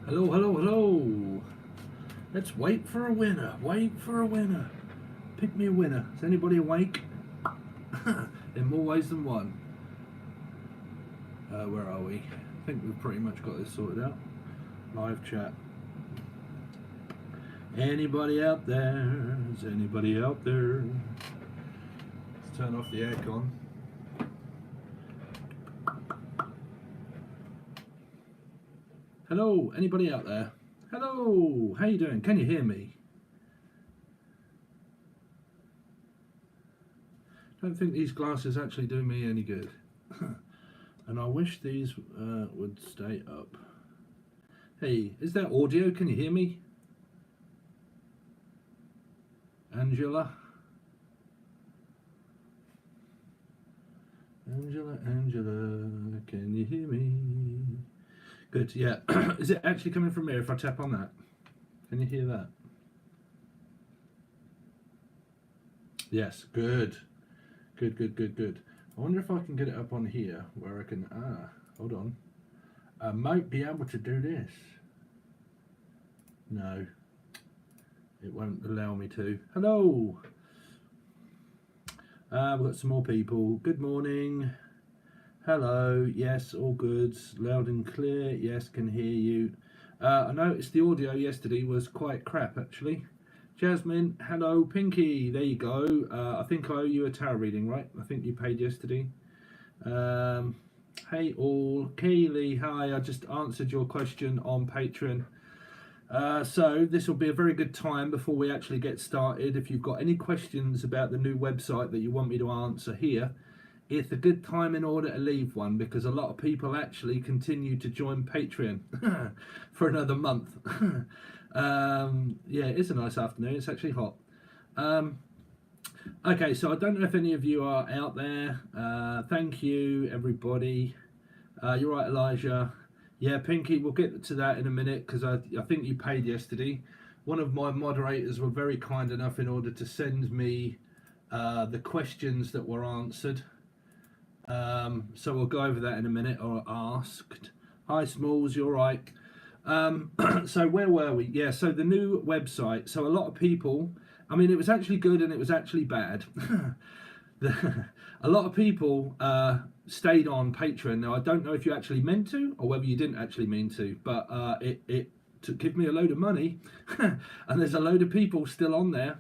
Hello, hello, hello. Let's wait for a winner. Wait for a winner. Pick me a winner. Is anybody awake? In more ways than one. Where are we? I think we've pretty much got this sorted out. Live chat. Anybody out there? Is anybody out there? Let's turn off the aircon. Hello, anybody out there? Hello, how you doing? Can you hear me? Don't think these glasses actually do me any good. And I wish these would stay up. Hey, is there audio? Can you hear me? Angela? Angela, can you hear me? Good, yeah. Is it actually coming from here if I tap on that? Can you hear that? Yes, good. Good. I wonder if I can get it up on here where I can, hold on. I might be able to do this. No, it won't allow me to. Hello. We've got some more people. Good morning. Hello. Yes, all good. Loud and clear. Yes, can hear you. I noticed the audio yesterday was quite crap actually. Jasmine, hello. Pinky, there you go. I think I owe you a tarot reading, right? I think you paid yesterday. Hey all. Keely, hi. I just answered your question on Patreon. So this will be a very good time before we actually get started. If you've got any questions about the new website that you want me to answer here, it's a good time in order to leave one, because a lot of people actually continue to join Patreon for another month. Yeah, it is a nice afternoon. It's actually hot. Okay, so I don't know if any of you are out there. Thank you, everybody. You're right, Elijah. Yeah, Pinky, we'll get to that in a minute, because I think you paid yesterday. One of my moderators were very kind enough in order to send me the questions that were answered. So we'll go over that in a minute, or asked. Hi, Smalls, you're right. So where were we? Yeah, so the new website. So a lot of people, I mean, it was actually good and it was actually bad. A lot of people stayed on Patreon. Now, I don't know if you actually meant to or whether you didn't actually mean to, but it to give me a load of money. And there's a load of people still on there.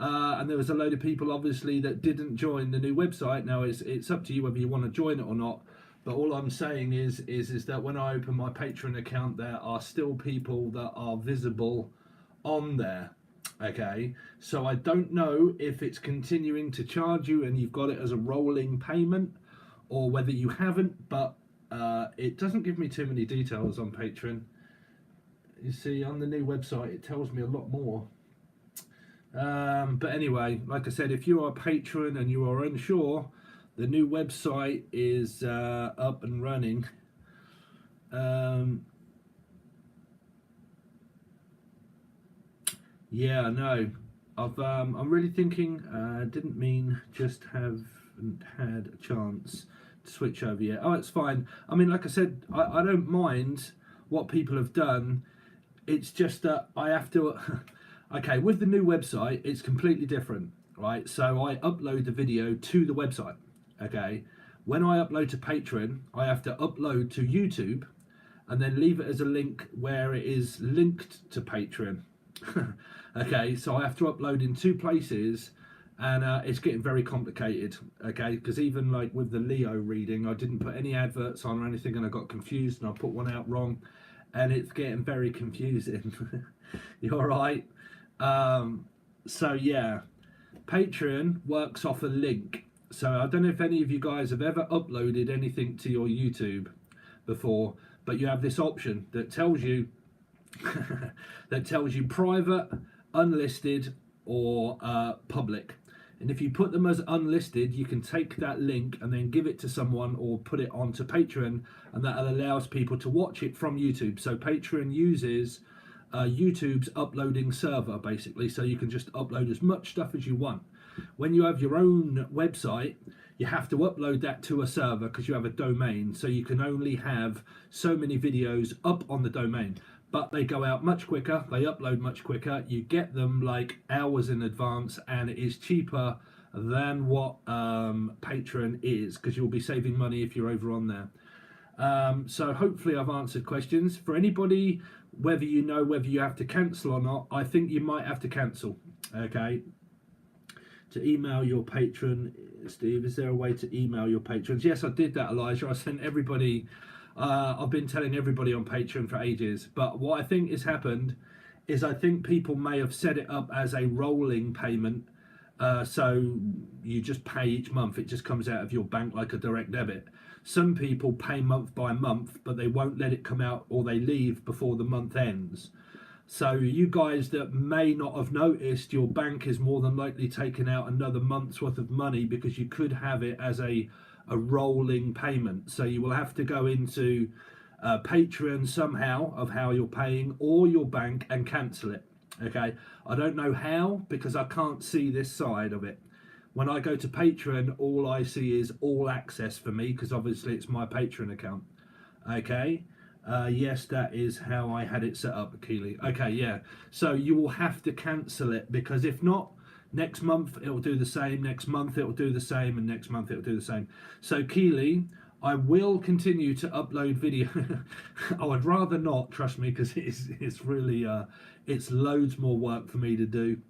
And there was a load of people, obviously, that didn't join the new website. Now, it's up to you whether you want to join it or not. But all I'm saying is that when I open my Patreon account, there are still people that are visible on there. Okay, so I don't know if it's continuing to charge you and you've got it as a rolling payment, or whether you haven't, but it doesn't give me too many details on Patreon. You see, on the new website, it tells me a lot more. But anyway, like I said, if you are a patron and you are unsure, the new website is up and running. Yeah, I know. I'm really thinking. Didn't mean just haven't had a chance to switch over yet. Oh, it's fine. I mean, like I said, I don't mind what people have done. It's just that I have to. Okay, with the new website, it's completely different, right? So I upload the video to the website. Okay, when I upload to Patreon, I have to upload to YouTube and then leave it as a link where it is linked to Patreon. Okay, so I have to upload in two places, and it's getting very complicated. Okay, because even like with the Leo reading, I didn't put any adverts on or anything, and I got confused and I put one out wrong, and it's getting very confusing. You're right. So yeah, Patreon works off a link. So I don't know if any of you guys have ever uploaded anything to your YouTube before, but you have this option that tells you private, unlisted, or public. And if you put them as unlisted, you can take that link and then give it to someone or put it onto Patreon, and that allows people to watch it from YouTube. So Patreon uses YouTube's uploading server, basically, so you can just upload as much stuff as you want. When you have your own website, you have to upload that to a server because you have a domain, so you can only have so many videos up on the domain. but they go out much quicker, they upload much quicker, you get them like hours in advance, and it is cheaper than what Patron is, because you'll be saving money if you're over on there. So hopefully I've answered questions. For anybody, whether you know whether you have to cancel or not, I think you might have to cancel. Okay. To email your patron, Steve, is there a way to email your patrons? Yes, I did that, Elijah. I sent everybody, I've been telling everybody on Patreon for ages, but what I think has happened is I think people may have set it up as a rolling payment. So you just pay each month, it just comes out of your bank like a direct debit. Some people pay month by month, but they won't let it come out, or they leave before the month ends. So you guys that may not have noticed, your bank is more than likely taking out another month's worth of money, because you could have it as a rolling payment. So you will have to go into Patreon somehow of how you're paying, or your bank, and cancel it. Okay, I don't know how, because I can't see this side of it. When I go to Patreon, all I see is all access for me, because obviously it's my Patreon account. Okay. Yes, that is how I had it set up, Keely. Okay, yeah. So you will have to cancel it, because if not, next month it'll do the same, next month it'll do the same, and next month it'll do the same. So Keely, I will continue to upload video. I would rather not, trust me, because it's really it's loads more work for me to do.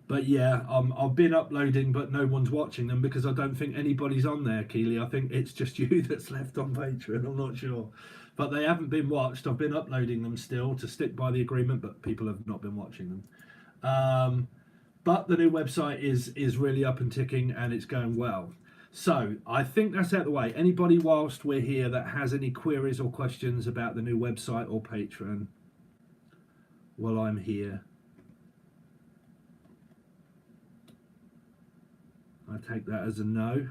But yeah, I've been uploading, but no one's watching them, because I don't think anybody's on there, Keely. I think it's just you that's left on Patreon. I'm not sure. But they haven't been watched. I've been uploading them still to stick by the agreement, but people have not been watching them. But the new website is really up and ticking, and it's going well. So I think that's out of the way. Anybody whilst we're here that has any queries or questions about the new website or Patreon, well, I'm here. I take that as a no.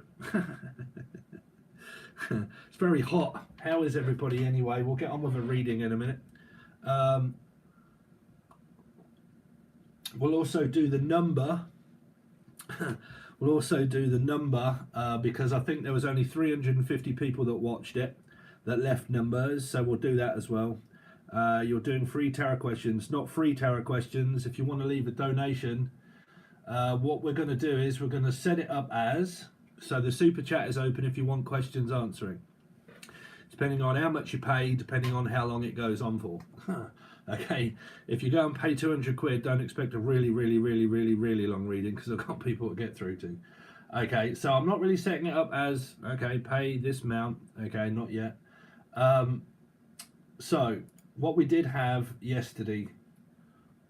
It's very hot. How is everybody anyway? We'll get on with a reading in a minute. We'll also do the number. Because I think there was only 350 people that watched it, that left numbers, so we'll do that as well. You're doing free tarot questions, not free tarot questions. If you want to leave a donation, what we're going to do is we're going to set it up as, so the super chat is open if you want questions answering, depending on how much you pay, depending on how long it goes on for. Okay, if you go and pay 200 quid, don't expect a really long reading, because I've got people to get through to. Okay, so I'm not really setting it up as, okay, pay this amount. Okay, not yet. So what we did have yesterday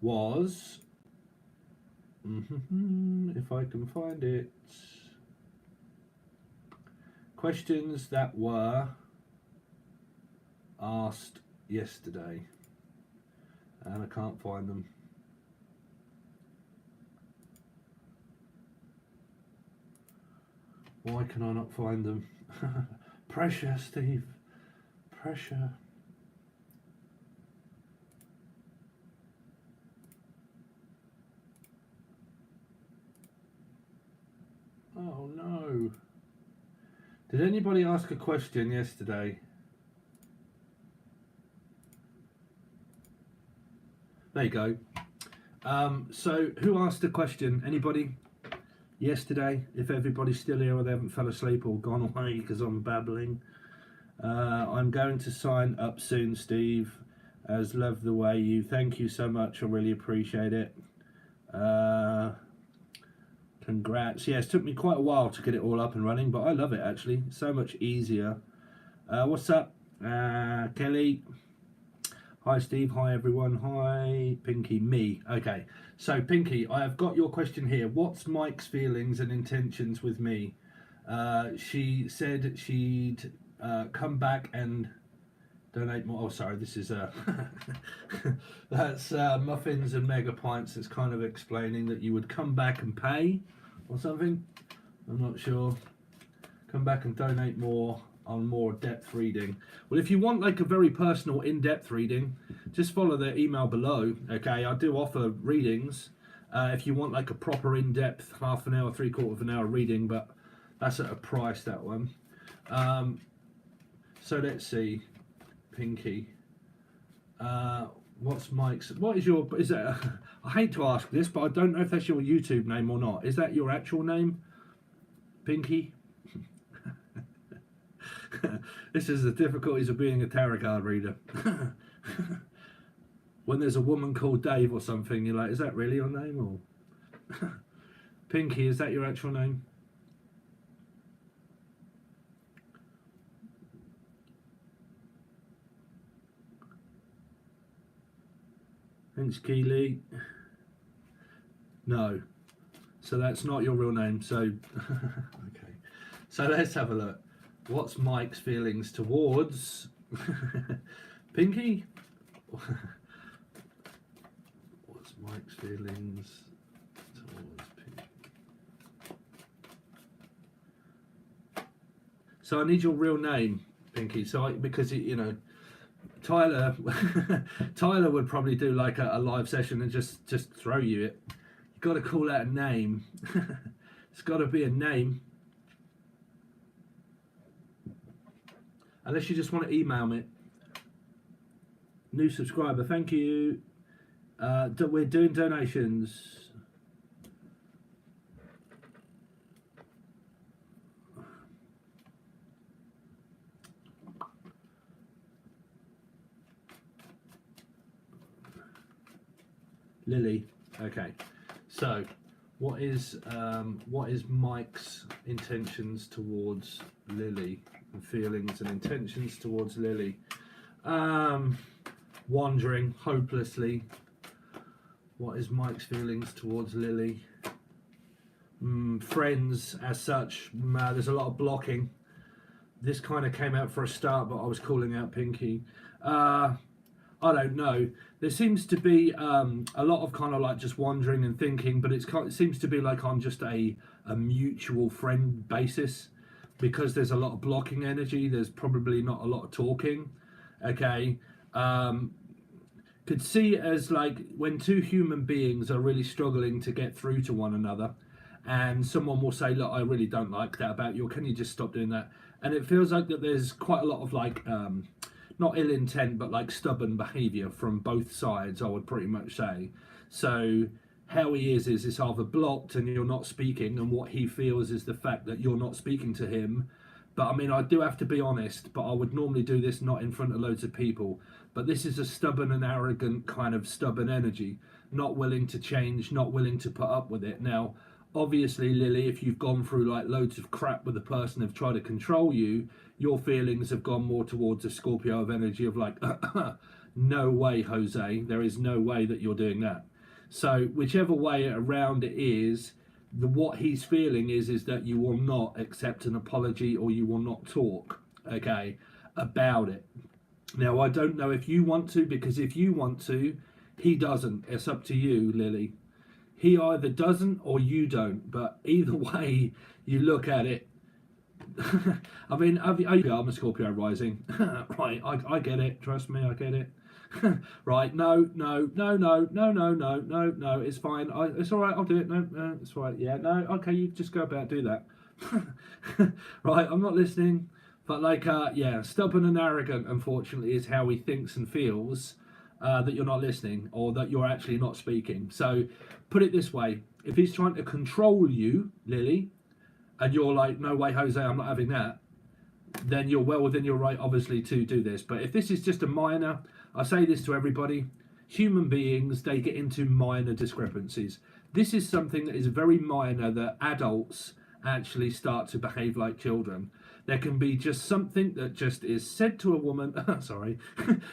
was, if I can find it, questions that were asked yesterday, and I can't find them. Why can I not find them? Pressure, Steve. Pressure. Oh no. Did anybody ask a question yesterday? There you go. So who asked a question? Anybody? Yesterday? If everybody's still here or they haven't fell asleep or gone away because I'm babbling. I'm going to sign up soon, Steve. As love the way you. Thank you so much. I really appreciate it. Congrats. Yes, it took me quite a while to get it all up and running, but I love it actually. So much easier. What's up, Kelly? Hi Steve, hi everyone, hi Pinky, me. Okay, so Pinky, I have got your question here. What's Mike's feelings and intentions with me? She said she'd come back and donate more. Oh, sorry, this is that's Muffins and Mega Pints. It's kind of explaining that you would come back and pay or something. I'm not sure. Come back and donate more on more depth reading. Well, if you want like a very personal in-depth reading, just follow the email below. Okay, I do offer readings if you want like a proper in-depth half an hour, 3/4 of an hour reading, but that's at a price, that one. So let's see. Pinky. What's Mike's? What is your? Is that? I hate to ask this, but I don't know if that's your YouTube name or not. Is that your actual name, Pinky? This is the difficulties of being a tarot card reader. When there's a woman called Dave or something, you're like, is that really your name? Or Pinky, is that your actual name? Thanks, Keely. No. So that's not your real name. So, okay. So let's have a look. What's Mike's feelings towards Pinky? What's Mike's feelings towards Pinky? So I need your real name, Pinky. So because you know, Tyler, Tyler would probably do like a live session and just throw you it. You've got to call out a name. It's got to be a name. Unless you just want to email me. New subscriber, thank you. We're doing donations. Lily, okay. So, what is Mike's intentions towards Lily? And feelings and intentions towards Lily? Wandering hopelessly. What is Mike's feelings towards Lily? Friends as such, there's a lot of blocking. This kind of came out for a start, but I was calling out Pinky. I don't know. There seems to be a lot of kind of like just wandering and thinking, but it seems to be like on just a mutual friend basis, because there's a lot of blocking energy. There's probably not a lot of talking. Okay. Could see it as like when two human beings are really struggling to get through to one another, and someone will say, look, I really don't like that about you, or can you just stop doing that? And it feels like that there's quite a lot of like not ill intent, but like stubborn behavior from both sides, I would pretty much say. So how he is it's either blocked and you're not speaking, and what he feels is the fact that you're not speaking to him. But I mean, I do have to be honest, but I would normally do this not in front of loads of people, but this is a stubborn and arrogant kind of stubborn energy, not willing to change, not willing to put up with it. Now obviously, Lily, if you've gone through like loads of crap with a person who've tried to control you, your feelings have gone more towards a Scorpio of energy of like, no way, Jose, there is no way that you're doing that. So whichever way around it is, what he's feeling is that you will not accept an apology, or you will not talk, okay, about it. Now, I don't know if you want to, because if you want to, he doesn't. It's up to you, Lily. He either doesn't or you don't, but either way you look at it. I mean, I'm a Scorpio rising. Right, I get it. Trust me, I get it. Right, no, it's fine. It's all right, I'll do it. No, it's all right. Yeah, no, okay, you just go about, do that. Right, I'm not listening. But like, yeah, stubborn and arrogant, unfortunately, is how he thinks and feels. That you're not listening, or that you're actually not speaking. So put it this way, if he's trying to control you, Lily, and you're like, no way, Jose, I'm not having that, then you're well within your right, obviously, to do this. But if this is just a minor, I say this to everybody, human beings, they get into minor discrepancies. This is something that is very minor, that adults actually start to behave like children. There can be just something that just is said to a woman, sorry,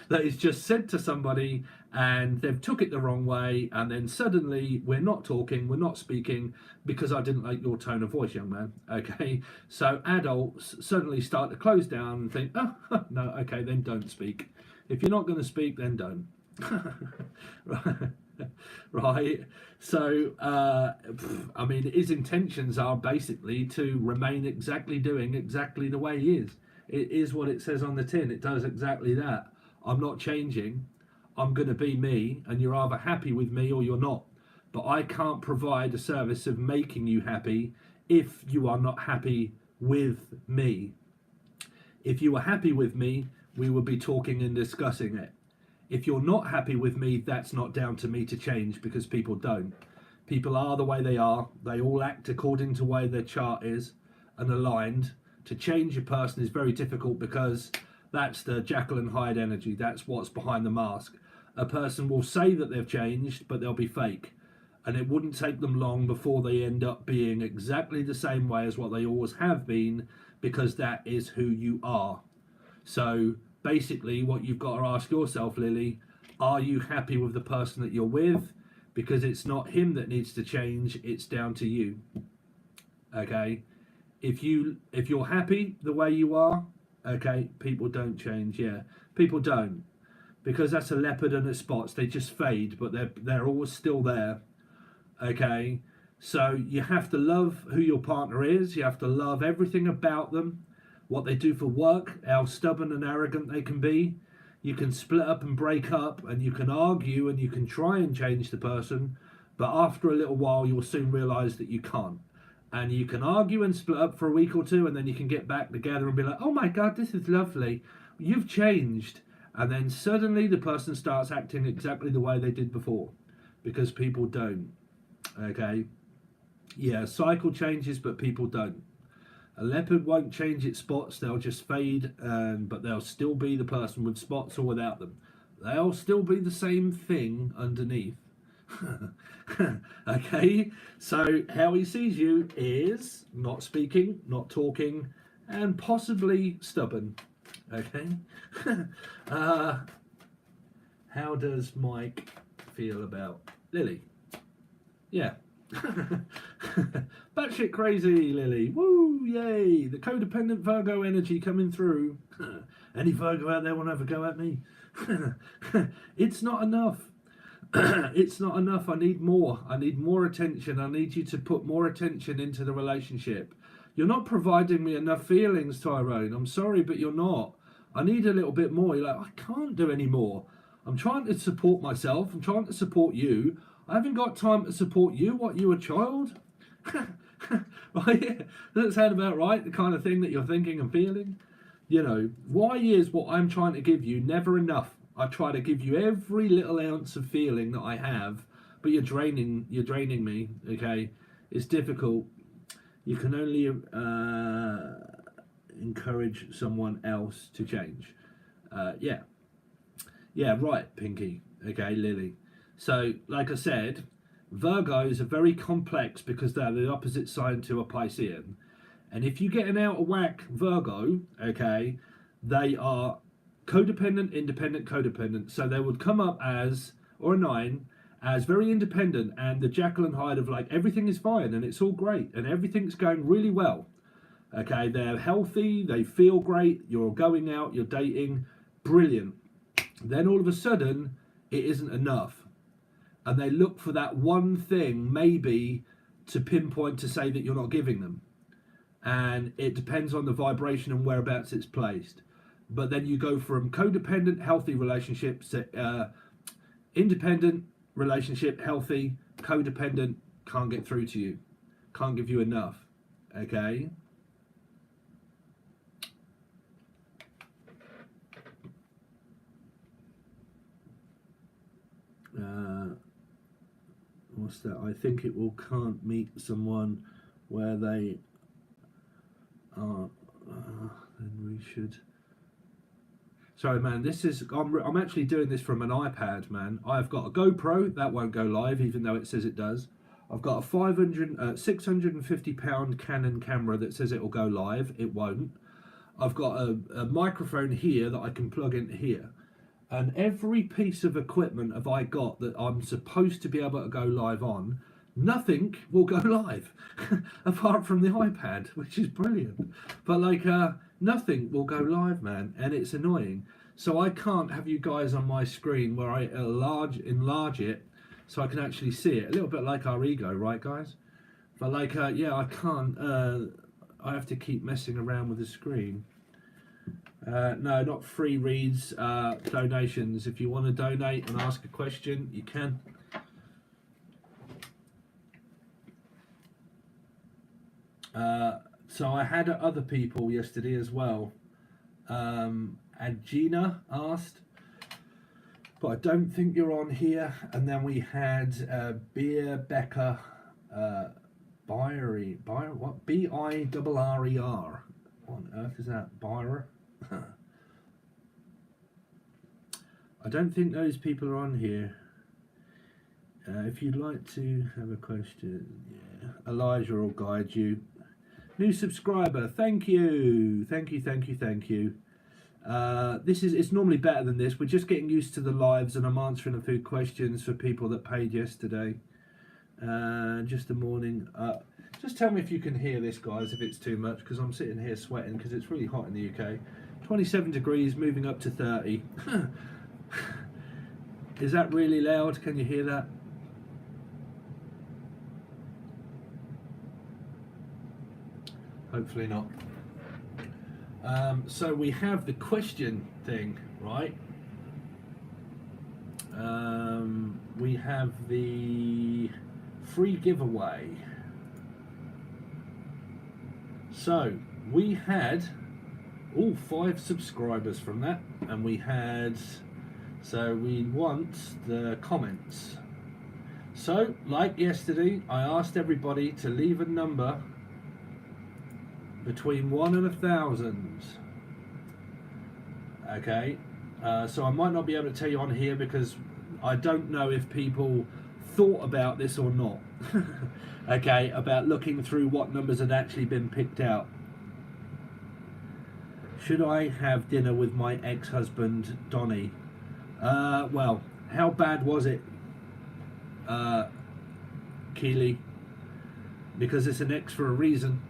that is just said to somebody, and they've took it the wrong way, and then suddenly we're not talking, we're not speaking, because I didn't like your tone of voice, young man, okay? So adults suddenly start to close down and think, oh, no, okay, then don't speak. If you're not going to speak, then don't. Right, so I mean, his intentions are basically to remain doing exactly the way he is. It is what it says on the tin. It does exactly that. I'm not changing. I'm going to be me, and you're either happy with me or you're not. But I can't provide a service of making you happy if you are not happy with me. If you are happy with me, we would be talking and discussing it. If you're not happy with me, that's not down to me to change, because people don't. People are the way they are. They all act according to the way their chart is and aligned. To change a person is very difficult, because that's the Jekyll and Hyde energy. That's what's behind the mask. A person will say that they've changed, but they'll be fake. And it wouldn't take them long before they end up being exactly the same way as what they always have been, because that is who you are. So basically what you've got to ask yourself, Lily, are you happy with the person that you're with? Because it's not him that needs to change, it's down to you. Okay? If you're happy the way you are, okay, people don't change. Yeah, people don't, because that's a leopard and its spots. They just fade, but they're always still there. Okay, so you have to love who your partner is. You have to love everything about them, what they do for work, how stubborn and arrogant they can be. You can split up and break up, and you can argue, and you can try and change the person, but after a little while you'll soon realize that you can't. And you can argue and split up for a week or two, and then you can get back together and be like, oh my god, this is lovely, you've changed. And then suddenly the person starts acting exactly the way they did before, because people don't. Okay, yeah, cycle changes, but people don't. A leopard won't change its spots, they'll just fade, but they'll still be the person with spots or without them. They'll still be the same thing underneath. Okay, so how he sees you is not speaking, not talking, and possibly stubborn. Okay. How does Mike feel about Lily? Yeah. Batshit crazy, Lily. Woo, yay. The codependent Virgo energy coming through. Any Virgo out there want to have a go at me? It's not enough. It's not enough. I need more. I need more attention. I need you to put more attention into the relationship. You're not providing me enough feelings, Tyrone. I'm sorry, but you're not. I need a little bit more. You're like, I can't do any more. I'm trying to support myself. I'm trying to support you. I haven't got time to support you. What, you a child? Right? Does that sound about right? The kind of thing that you're thinking and feeling? You know, why is what I'm trying to give you never enough? I try to give you every little ounce of feeling that I have, but you're draining me, okay? It's difficult. You can only encourage someone else to change. Yeah, right, Pinky. Okay, Lily. So, like I said, Virgos are very complex because they're the opposite sign to a Piscean. And if you get an out of whack Virgo, okay, they are codependent, independent, codependent. So they would come up as, or a 9, as very independent, and the Jekyll and Hyde of like, everything is fine and it's all great and everything's going really well. Okay, they're healthy, they feel great, you're going out, you're dating, brilliant. Then all of a sudden, it isn't enough. And they look for that one thing, maybe, to pinpoint to say that you're not giving them. And it depends on the vibration and whereabouts it's placed. But then you go from codependent, healthy relationships to independent relationship, healthy, codependent, can't get through to you. Can't give you enough. Okay? What's that? I think it will can't meet someone where they are. Then we should. Sorry, man. This is. I'm actually doing this from an iPad, man. I've got a GoPro that won't go live, even though it says it does. I've got a 650 pound Canon camera that says it will go live. It won't. I've got a microphone here that I can plug into here. And every piece of equipment have I got that I'm supposed to be able to go live on, nothing will go live apart from the iPad, which is brilliant. But like nothing will go live, man, and it's annoying. So I can't have you guys on my screen where I enlarge it so I can actually see it. A little bit like our ego, right, guys? But like, yeah, I can't. I have to keep messing around with the screen. No, not free reads, donations. If you want to donate and ask a question, you can. So I had other people yesterday as well, and Agina asked, but I don't think you're on here. And then we had Beer Becker, what? Birrer. What on earth is that? Byrer? I don't think those people are on here. If you'd like to have a question, yeah, Elijah will guide you. New subscriber, thank you. It's normally better than this. We're just getting used to the lives, and I'm answering a few questions for people that paid yesterday. Just a morning. Just tell me if you can hear this, guys, if it's too much, because I'm sitting here sweating because it's really hot in the UK. 27 degrees, moving up to 30. Is that really loud? Can you hear that? Hopefully not. So we have the question thing, right? We have the free giveaway. So we had all 5 subscribers from that, and we want the comments. So like yesterday, I asked everybody to leave a number between 1 and 1,000. Okay, so I might not be able to tell you on here because I don't know if people thought about this or not. Okay, about looking through what numbers had actually been picked out. Should I have dinner with my ex-husband Donnie? Well, how bad was it, Keely? Because it's an ex for a reason.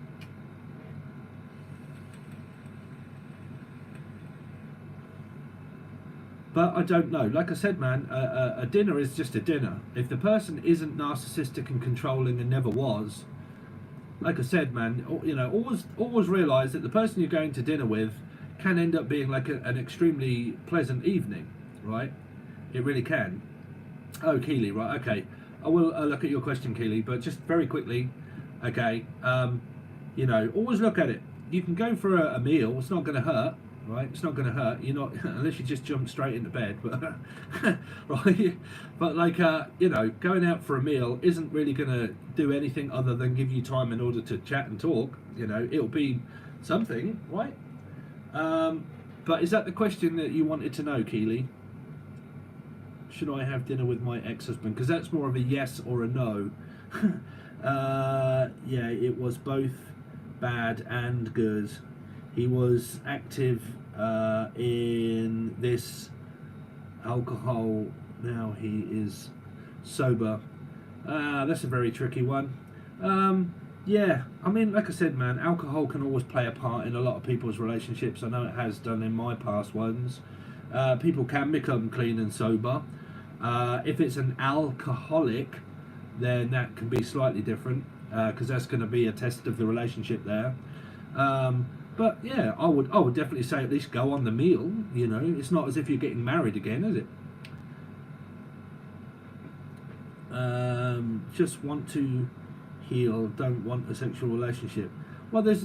But I don't know. Like I said, man, a dinner is just a dinner. If the person isn't narcissistic and controlling and never was, like I said, man, you know, always realise that the person you're going to dinner with can end up being like an extremely pleasant evening, right? It really can. Oh, Keely, right? Okay, I will look at your question, Keely, but just very quickly, okay. You know, always look at it. You can go for a meal. It's not going to hurt. Right, it's not going to hurt. You're not, unless you just jump straight into bed. But right, but like you know, going out for a meal isn't really going to do anything other than give you time in order to chat and talk. You know, it'll be something, right? But is that the question that you wanted to know, Keely? Should I have dinner with my ex-husband? Because that's more of a yes or a no. Yeah, it was both bad and good. He was active in this alcohol. Now he is sober. That's a very tricky one. Yeah, I mean, like I said, man, alcohol can always play a part in a lot of people's relationships. I know it has done in my past ones. People can become clean and sober. If it's an alcoholic, then that can be slightly different, because that's going to be a test of the relationship there. But yeah, I would definitely say at least go on the meal. You know, it's not as if you're getting married again, is it? Just want to heal, don't want a sexual relationship. Well, there's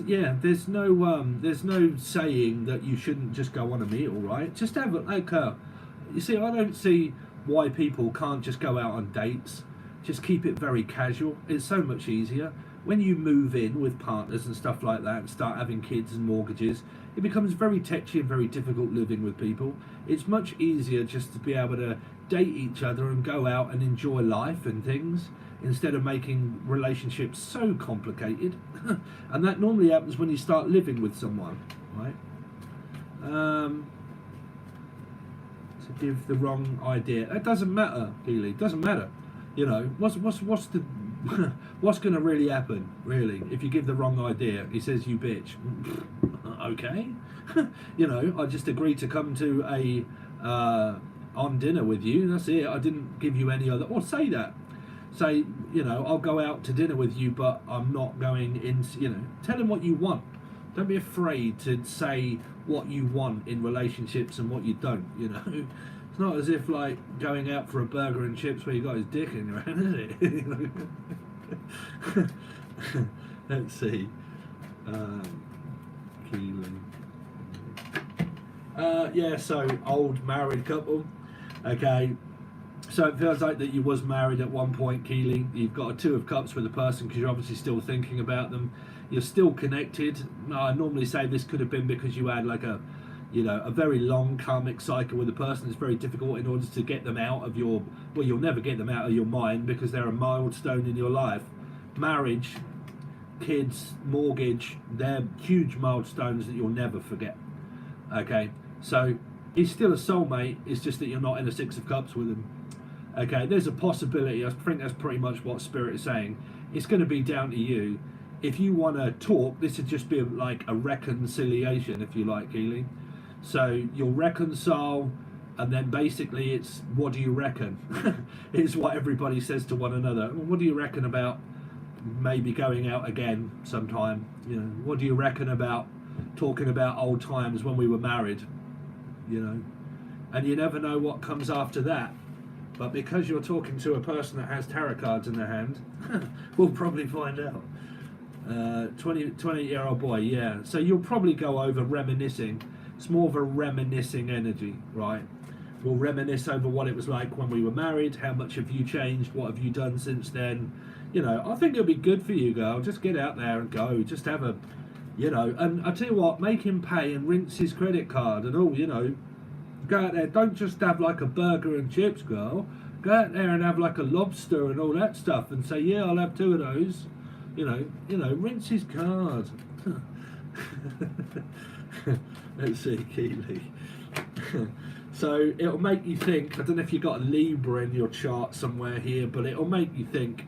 no saying that you shouldn't just go on a meal, right? Just have you see, I don't see why people can't just go out on dates. Just keep it very casual. It's so much easier. When you move in with partners and stuff like that and start having kids and mortgages, it becomes very tetchy and very difficult living with people. It's much easier just to be able to date each other and go out and enjoy life and things, instead of making relationships so complicated. And that normally happens when you start living with someone, right? To give the wrong idea. It doesn't matter, Keely. It doesn't matter. You know, what's the what's going to really happen, really, if you give the wrong idea? He says, you bitch. Okay. You know, I just agreed to come to a on dinner with you. That's it. I didn't give you any other, or say that. Say, you know, I'll go out to dinner with you, but I'm not going in, you know, tell him what you want. Don't be afraid to say what you want in relationships and what you don't, you know. It's not as if like going out for a burger and chips where you got his dick in your hand, is it? Let's see. Keely. Yeah, so old married couple. Okay, so it feels like that you was married at one point, Keely. You've got a two of cups with a person because you're obviously still thinking about them. You're still connected. I normally say this could have been because you had like a, you know, a very long karmic cycle with a person. It's very difficult in order to get them out of your, well, you'll never get them out of your mind because they're a milestone in your life. Marriage, kids, mortgage, they're huge milestones that you'll never forget. Okay, so he's still a soulmate, it's just that you're not in a six of cups with him. Okay, there's a possibility, I think that's pretty much what Spirit is saying. It's going to be down to you. If you want to talk, this would just be like a reconciliation, if you like, Keely. So you'll reconcile, and then basically it's, what do you reckon? It's what everybody says to one another. What do you reckon about maybe going out again sometime? You know, what do you reckon about talking about old times when we were married? You know, and you never know what comes after that. But because you're talking to a person that has tarot cards in their hand, we'll probably find out. 20-year-old boy, yeah. So you'll probably go over reminiscing. It's more of a reminiscing energy, right? We'll reminisce over what it was like when we were married. How much have you changed? What have you done since then? You know, I think it'll be good for you, girl. Just get out there and go. Just have a, you know, and I tell you what, make him pay and rinse his credit card and all, you know. Go out there, don't just have like a burger and chips, girl. Go out there and have like a lobster and all that stuff and say, yeah, I'll have two of those. You know, rinse his card. Let's see, Keely. So it'll make you think. I don't know if you've got a Libra in your chart somewhere here, but it'll make you think.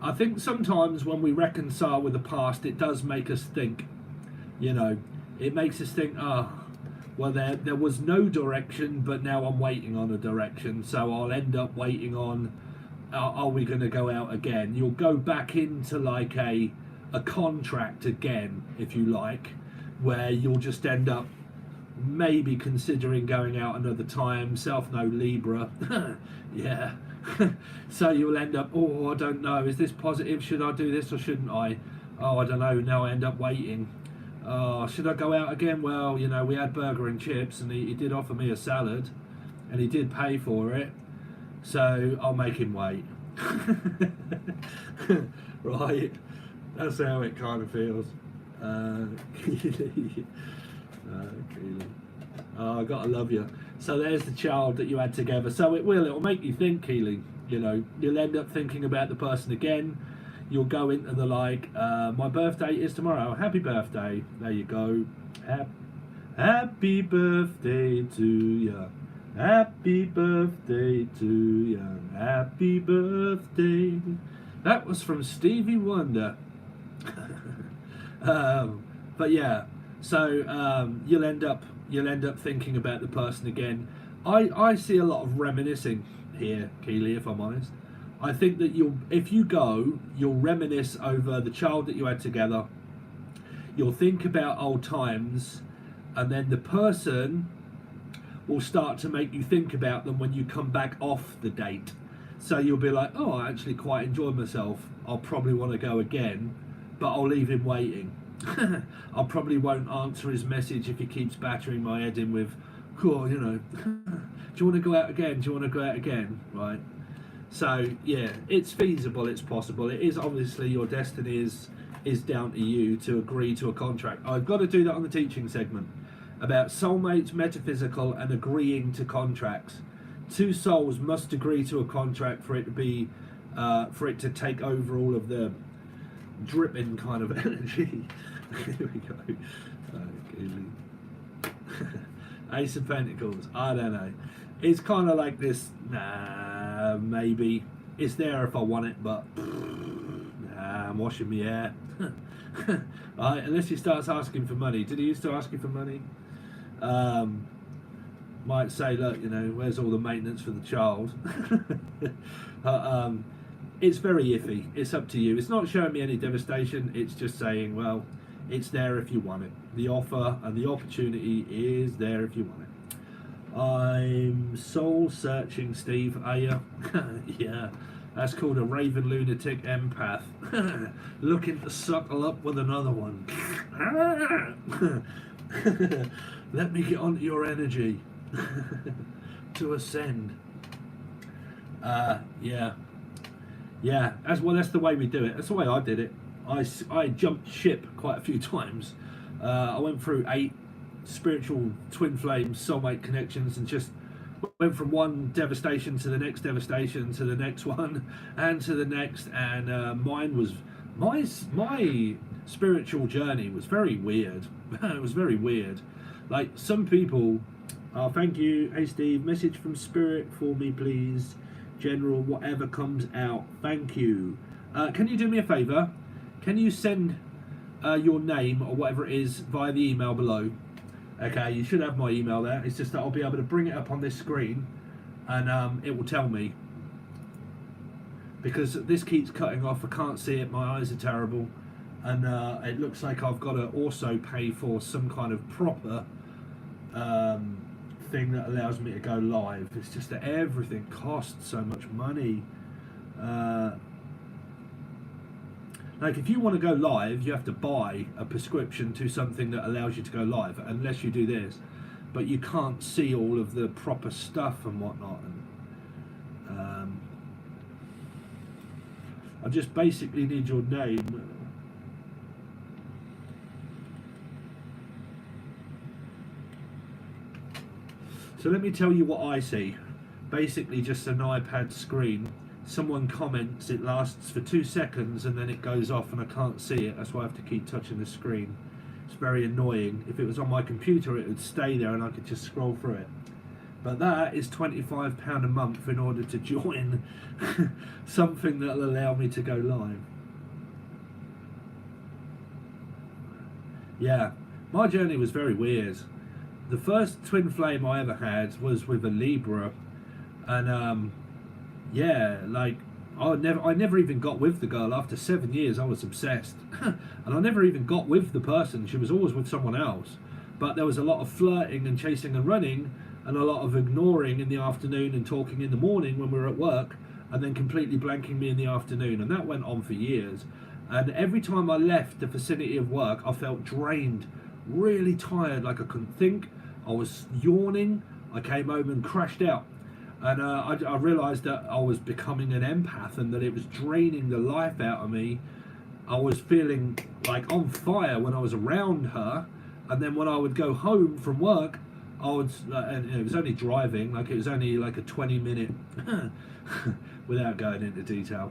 I think sometimes when we reconcile with the past, it does make us think. You know, it makes us think, well, there was no direction, but now I'm waiting on a direction, so I'll end up waiting on, are we going to go out again? You'll go back into like a contract again, if you like, where you'll just end up maybe considering going out another time. Self-no Libra. Yeah. So you'll end up, oh, I don't know, is this positive? Should I do this or shouldn't I? Oh, I don't know. Now I end up waiting. Should I go out again? Well, you know, we had burger and chips and he did offer me a salad and he did pay for it, so I'll make him wait. Right, that's how it kind of feels. Keely. Keely. Oh, I gotta love you. So there's the child that you had together. So it'll make you think, Keely. You know, you'll end up thinking about the person again. You'll go into the like, my birthday is tomorrow. Happy birthday. There you go. Happy birthday to you. Happy birthday to you. Happy birthday. That was from Stevie Wonder. But yeah, so you'll end up thinking about the person again. I see a lot of reminiscing here, Keely, if I'm honest. I think that if you go, you'll reminisce over the child that you had together. You'll think about old times, and then the person will start to make you think about them when you come back off the date. So you'll be like, oh, I actually quite enjoyed myself. I'll probably want to go again, but I'll leave him waiting. I probably won't answer his message if he keeps battering my head in with, cool, you know, do you want to go out again? Do you want to go out again? Right. So yeah, it's feasible, it's possible. It is obviously your destiny is down to you to agree to a contract. I've got to do that on the teaching segment about soulmates, metaphysical, and agreeing to contracts. Two souls must agree to a contract for it to be, for it to take over all of the dripping kind of energy. Here we go. Ace of Pentacles. I don't know. It's kind of like this. Nah, maybe it's there if I want it, but nah, I'm washing my hair. Right, unless he starts asking for money. Did he used to ask you for money? Might say, look, you know, where's all the maintenance for the child? It's very iffy. It's up to you. It's not showing me any devastation. It's just saying, well, it's there if you want it. The offer and the opportunity is there if you want it. I'm soul searching, Steve. Are you? Yeah, that's called a raven lunatic empath. Looking to suckle up with another one. Let me get onto your energy to ascend. Yeah, as well. That's the way we do it. That's the way I did it. I jumped ship quite a few times. I went through 8 spiritual twin flame soulmate connections and just went from one devastation to the next devastation to the next one and to the next. And mine was my spiritual journey was very weird. It was very weird. Like some people, oh, thank you. Hey Steve, message from spirit for me please. General, whatever comes out. Thank you. Can you do me a favor? Can you send your name or whatever it is via the email below? Okay, you should have my email there. It's just that I'll be able to bring it up on this screen and it will tell me. Because this keeps cutting off, I can't see it, my eyes are terrible. And it looks like I've got to also pay for some kind of proper thing that allows me to go live. It's just that everything costs so much money. Like if you want to go live, you have to buy a prescription to something that allows you to go live, unless you do this. But you can't see all of the proper stuff and whatnot. And, I just basically need your name. So let me tell you what I see. Basically just an iPad screen. Someone comments, it lasts for 2 seconds and then it goes off and I can't see it. That's why I have to keep touching the screen. It's very annoying. If it was on my computer it would stay there and I could just scroll through it. But that is £25 a month in order to join something that will allow me to go live. Yeah, my journey was very weird. The first twin flame I ever had was with a Libra, and yeah, like I never even got with the girl. After 7 years I was obsessed and I never even got with the person. She was always with someone else, but there was a lot of flirting and chasing and running and a lot of ignoring in the afternoon and talking in the morning when we were at work, and then completely blanking me in the afternoon, and that went on for years. And every time I left the vicinity of work I felt drained, really tired, like I couldn't think. I was yawning. I came home and crashed out, and I realised that I was becoming an empath and that it was draining the life out of me. I was feeling like on fire when I was around her, and then when I would go home from work I would, and it was only driving, like it was only like a 20-minute without going into detail,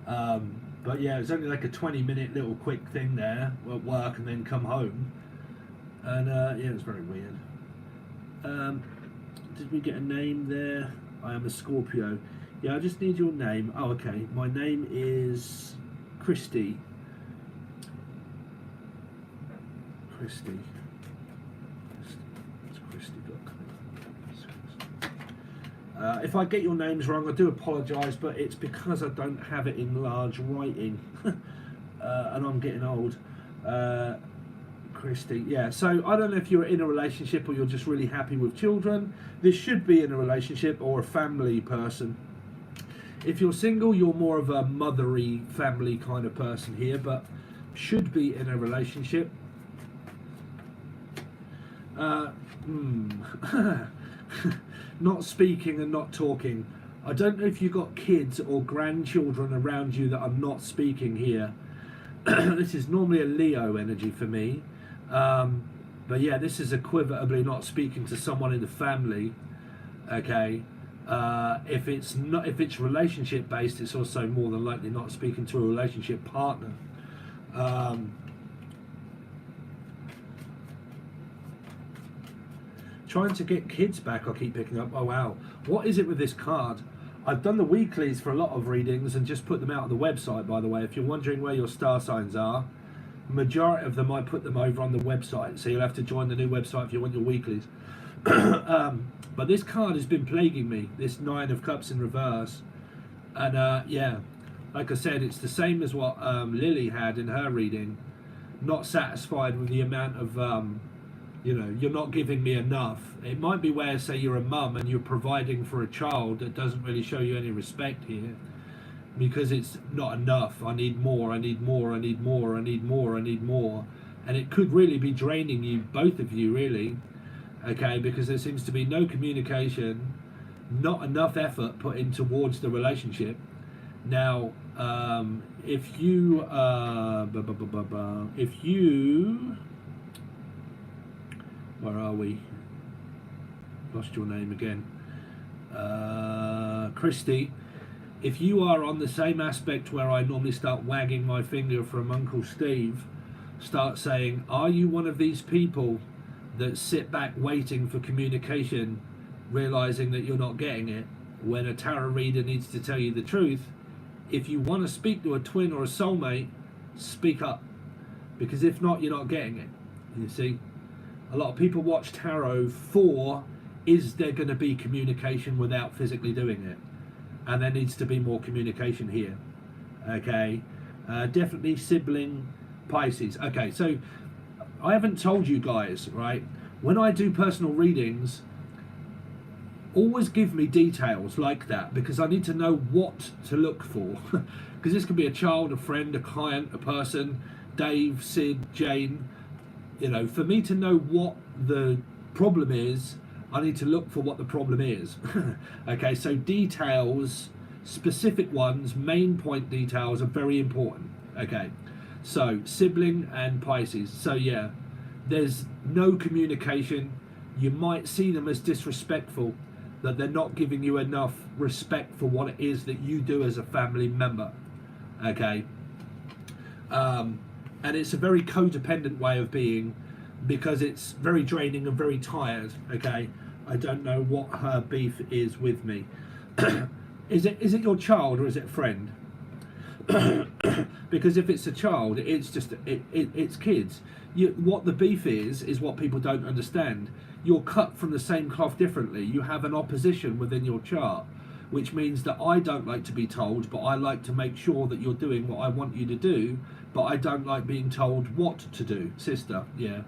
but yeah, it was only like a 20-minute little quick thing there at work and then come home. And yeah, it was very weird. Did we get a name there? I am a Scorpio. Yeah, I just need your name. Oh, okay. My name is Christy. Christy. It's Christy.com. If I get your names wrong, I do apologise, but it's because I don't have it in large writing. And I'm getting old. Christy, yeah, so I don't know if you're in a relationship or you're just really happy with children. This should be in a relationship or a family person. If you're single, you're more of a mothery family kind of person here, but should be in a relationship. Not speaking and not talking. I don't know if you've got kids or grandchildren around you that are not speaking here. This is normally a Leo energy for me. But yeah, this is equivalently not speaking to someone in the family. Okay, if it's relationship based, it's also more than likely not speaking to a relationship partner. Trying to get kids back, I keep picking up. Oh wow, what is it with this card? I've done the weeklies for a lot of readings and just put them out on the website, by the way. If you're wondering where your star signs are, majority of them I put them over on the website, so you'll have to join the new website if you want your weeklies. But this card has been plaguing me, this 9 of Cups in reverse, and yeah, like I said, it's the same as what Lily had in her reading. Not satisfied with the amount of you know, you're not giving me enough. It might be where, say, you're a mum and you're providing for a child that doesn't really show you any respect here, because it's not enough. I need more, I need more, I need more, I need more, I need more. and it could really be draining you, both of you, really. Okay, because there seems to be no communication, not enough effort put in towards the relationship. Now, if you where are we? Lost your name again. Christy, if you are on the same aspect where I normally start wagging my finger from Uncle Steve, start saying, are you one of these people that sit back waiting for communication, realizing that you're not getting it, when a tarot reader needs to tell you the truth? If you want to speak to a twin or a soulmate, speak up, because if not, you're not getting it. You see, a lot of people watch tarot for, is there going to be communication without physically doing it? And there needs to be more communication here. Okay, definitely sibling Pisces. Okay, so I haven't told you guys, right? When I do personal readings, always give me details like that, because I need to know what to look for. Because this could be a child, a friend, a client, a person, Dave, Sid, Jane. You know, for me to know what the problem is, I need to look for what the problem is. Okay, so details, specific ones, main point details are very important. Okay, so sibling and Pisces. So yeah, there's no communication. You might see them as disrespectful, that they're not giving you enough respect for what it is that you do as a family member. Okay, and it's a very codependent way of being, because it's very draining and very tired. Okay, I don't know what her beef is with me. Is it your child or is it a friend? Because if it's a child, it's just it's kids. What the beef is what people don't understand. You're cut from the same cloth differently. You have an opposition within your chart, which means that I don't like to be told, but I like to make sure that you're doing what I want you to do, but I don't like being told what to do. Sister, yeah.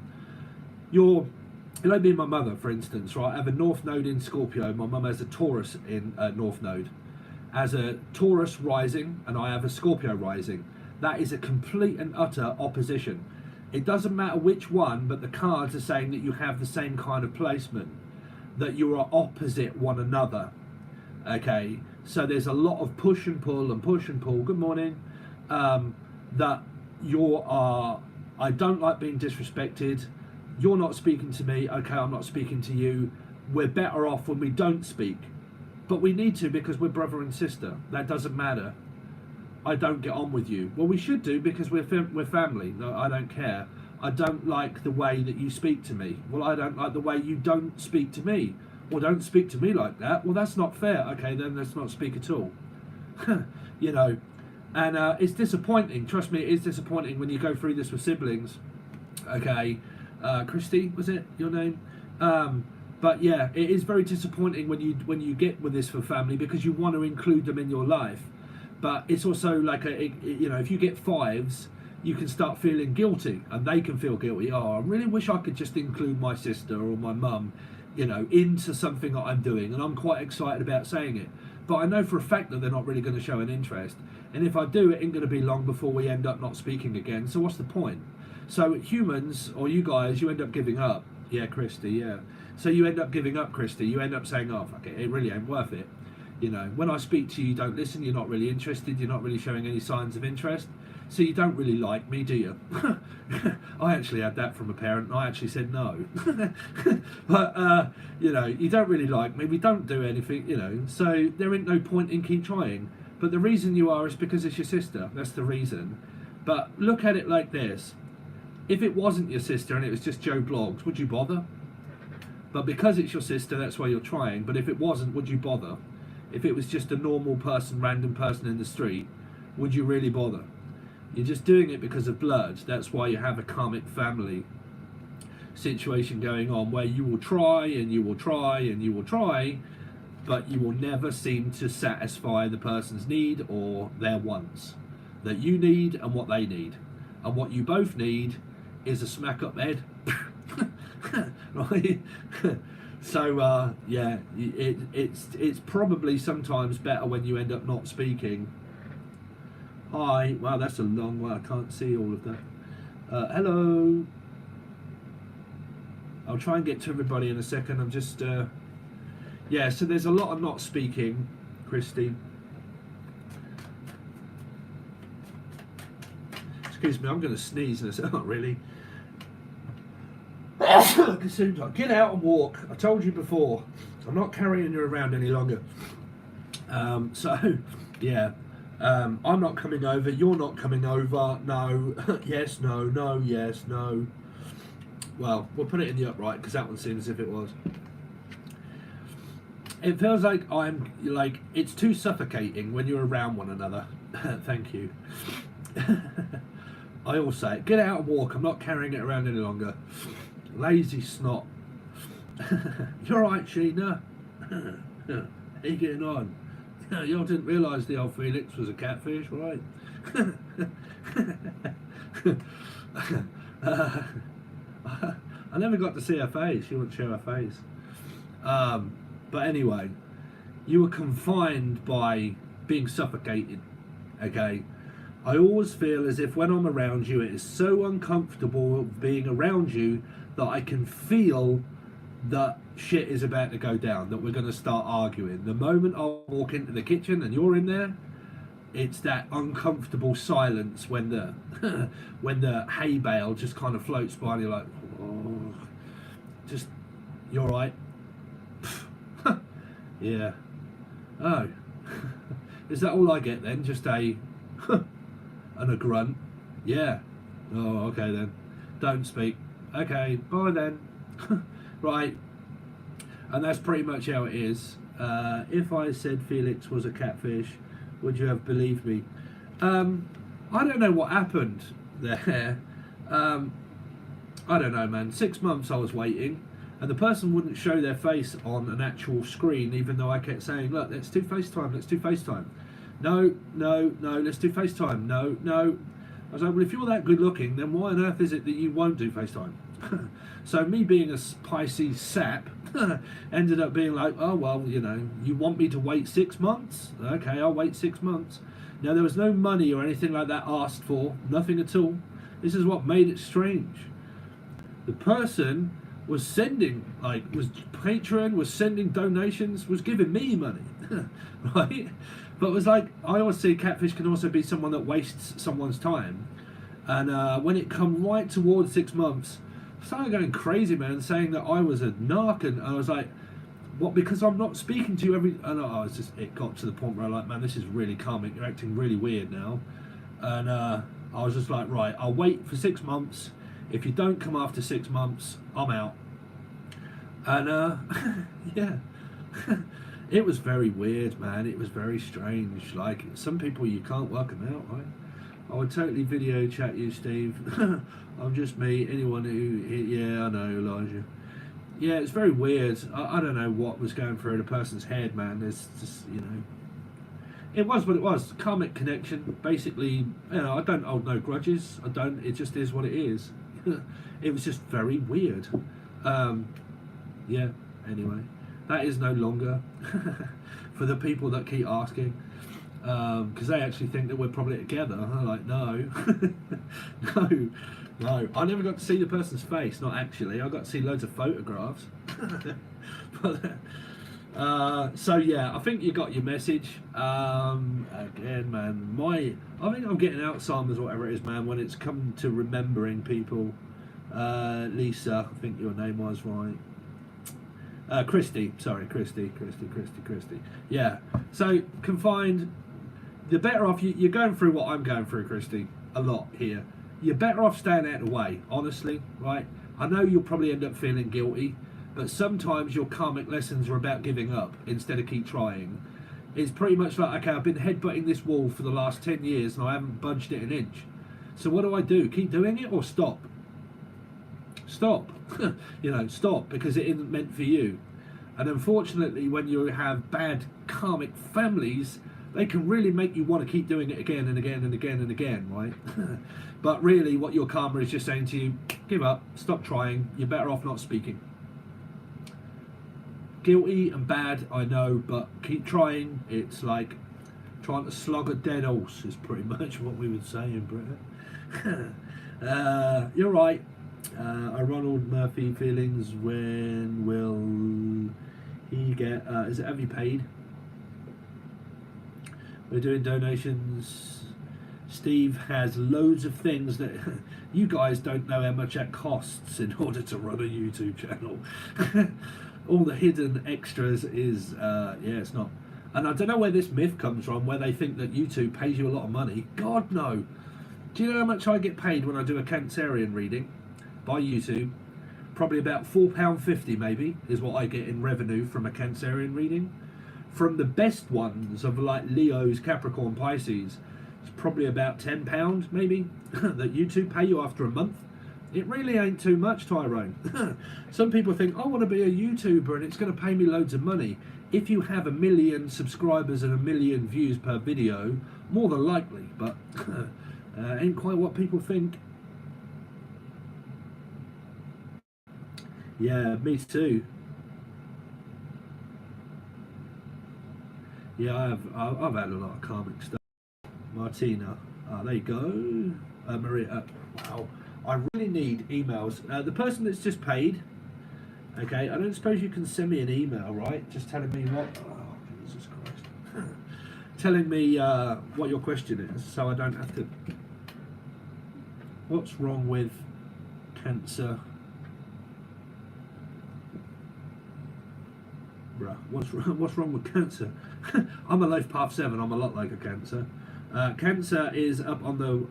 Like me and my mother, for instance, right? I have a North Node in Scorpio. My mum has a Taurus in North Node. As a Taurus rising, and I have a Scorpio rising. That is a complete and utter opposition. It doesn't matter which one, but the cards are saying that you have the same kind of placement, that you are opposite one another. Okay, so there's a lot of push and pull and push and pull. Good morning. That I don't like being disrespected. You're not speaking to me. Okay, I'm not speaking to you. We're better off when we don't speak, but we need to, because we're brother and sister. That doesn't matter. I don't get on with you. Well, we should do, because we're family. No, I don't care. I don't like the way that you speak to me. Well, I don't like the way you don't speak to me. Well, don't speak to me like that. Well, that's not fair. Okay, then let's not speak at all. You know, and it's disappointing. Trust me, it is disappointing when you go through this with siblings. Okay, Christy, was it your name? But yeah, it is very disappointing when you get with this for family, because you want to include them in your life. But it's also like you know, if you get fives, you can start feeling guilty, and they can feel guilty. Oh, I really wish I could just include my sister or my mum, you know, into something that I'm doing, and I'm quite excited about saying it. But I know for a fact that they're not really going to show an interest, and if I do, it ain't going to be long before we end up not speaking again. So what's the point? So humans, or you guys, you end up giving up. Yeah, Christy, yeah. So you end up giving up, Christy. You end up saying, oh, fuck it, it really ain't worth it. You know, when I speak to you, you don't listen, you're not really interested, you're not really showing any signs of interest. So you don't really like me, do you? I actually had that from a parent, and I actually said no. But, you know, you don't really like me, we don't do anything, you know, so there ain't no point in keep trying. But the reason you are is because it's your sister, that's the reason. But look at it like this. If it wasn't your sister and it was just Joe Blogs, would you bother? But because it's your sister, that's why you're trying. But if it wasn't, would you bother? If it was just a normal person, random person in the street, would you really bother? You're just doing it because of blood. That's why you have a karmic family situation going on, where you will try and you will try and you will try, but you will never seem to satisfy the person's need or their wants that you need and what they need. And what you both need is a smack up head. Right? So yeah, it's probably sometimes better when you end up not speaking. Hi, wow, that's a long one. I can't see all of that. Hello. I'll try and get to everybody in a second. I'm just yeah, so there's a lot of not speaking, Christy. Excuse me, I'm going to sneeze in a second. Not really. Get out and walk. I told you before, I'm not carrying you around any longer. So, yeah, I'm not coming over. You're not coming over. No, yes, no, no, yes, no. Well, we'll put it in the upright because that one seems as if it was. It feels like it's too suffocating when you're around one another. Thank you. I always say, get out and walk. I'm not carrying it around any longer. Lazy snot. You're right, Sheena. How you getting on? You didn't realise the old Felix was a catfish, right? I never got to see her face. She wouldn't show her face. But anyway, you were confined by being suffocated. Okay, I always feel as if when I'm around you, it is so uncomfortable being around you that I can feel that shit is about to go down, that we're going to start arguing. The moment I walk into the kitchen and you're in there, it's that uncomfortable silence when the when the hay bale just kind of floats by and you're like, oh, just, you're right. Yeah. Oh. Is that all I get then? Just a and a grunt? Yeah. Oh, okay then. Don't speak. Okay, bye then. Right. And that's pretty much how it is. If I said Felix was a catfish, would you have believed me? I don't know what happened there. I don't know, man. 6 months I was waiting, and the person wouldn't show their face on an actual screen, even though I kept saying, look, let's do FaceTime, let's do FaceTime. No, no, no, let's do FaceTime. No, no. I was like, well, if you're that good looking, then why on earth is it that you won't do FaceTime? So me being a Pisces sap ended up being like, oh, well, you know, you want me to wait 6 months? Okay, I'll wait 6 months. Now, there was no money or anything like that asked for, nothing at all. This is what made it strange. The person was sending, was Patron, was sending donations, was giving me money, right? But it was like, I always see catfish can also be someone that wastes someone's time. And when it come right towards 6 months, I started going crazy, man, saying that I was a narc, and I was like, what, because I'm not speaking to you and I was just, it got to the point where I'm like, man, this is really karmic, you're acting really weird now. And I was just like, right, I'll wait for 6 months. If you don't come after 6 months, I'm out. And yeah, it was very weird, man. It was very strange. Like, some people, you can't work them out, right? I would totally video chat you, Steve. I'm just me. Anyone who, yeah, I know, Elijah. Yeah, it's very weird. I don't know what was going through the person's head, man. There's just, you know, it was what it was. Karmic connection. Basically, you know, I don't hold no grudges. I don't. It just is what it is. It was just very weird. Yeah. Anyway, that is no longer for the people that keep asking, because they actually think that we're probably together. I'm like, no, no, no. I never got to see the person's face. Not actually. I got to see loads of photographs. But so yeah, I think you got your message. Again, man, I think I'm getting Alzheimer's or whatever it is, man, when it's come to remembering people. Lisa, I think your name was right. Christy, sorry, Christy. Yeah, so confined, the better off, you're going through what I'm going through, Christy, a lot here. You're better off staying out of the way, honestly, right? I know you'll probably end up feeling guilty, but sometimes your karmic lessons are about giving up instead of keep trying. It's pretty much like, okay, I've been headbutting this wall for the last 10 years and I haven't budged it an inch. So what do? Keep doing it or stop? Stop. You know, stop, because it isn't meant for you. And unfortunately, when you have bad karmic families, they can really make you want to keep doing it again and again and again and again, right? But really what your karma is just saying to you, give up, stop trying, you're better off not speaking. Guilty and bad, I know, but keep trying. It's like trying to slug a dead horse is pretty much what we would say in Britain. You're right. Are Ronald Murphy feelings? When will he get? Is it? Have you paid? We're doing donations. Steve has loads of things that you guys don't know how much that costs in order to run a YouTube channel. All the hidden extras is yeah, it's not. And I don't know where this myth comes from, where they think that YouTube pays you a lot of money. God no. Do you know how much I get paid when I do a Cancerian reading by YouTube? Probably about £4.50 maybe is what I get in revenue from a Cancerian reading. From the best ones of like Leo's, Capricorn, Pisces, it's probably about £10 maybe that YouTube pay you after a month. It really ain't too much, Tyrone. Some people think, I want to be a YouTuber and it's going to pay me loads of money. If you have 1 million subscribers and 1 million views per video, more than likely, but ain't quite what people think. Yeah, me too. Yeah, I've had a lot of karmic stuff. Martina, there you go. Maria, wow. I really need emails. The person that's just paid, okay, I don't suppose you can send me an email, right? Just telling me what, oh, Jesus Christ. Telling me what your question is, so I don't have to. What's wrong with Cancer? Bruh, what's wrong with Cancer? I'm a life path 7. I'm a lot like a Cancer. Cancer is up on the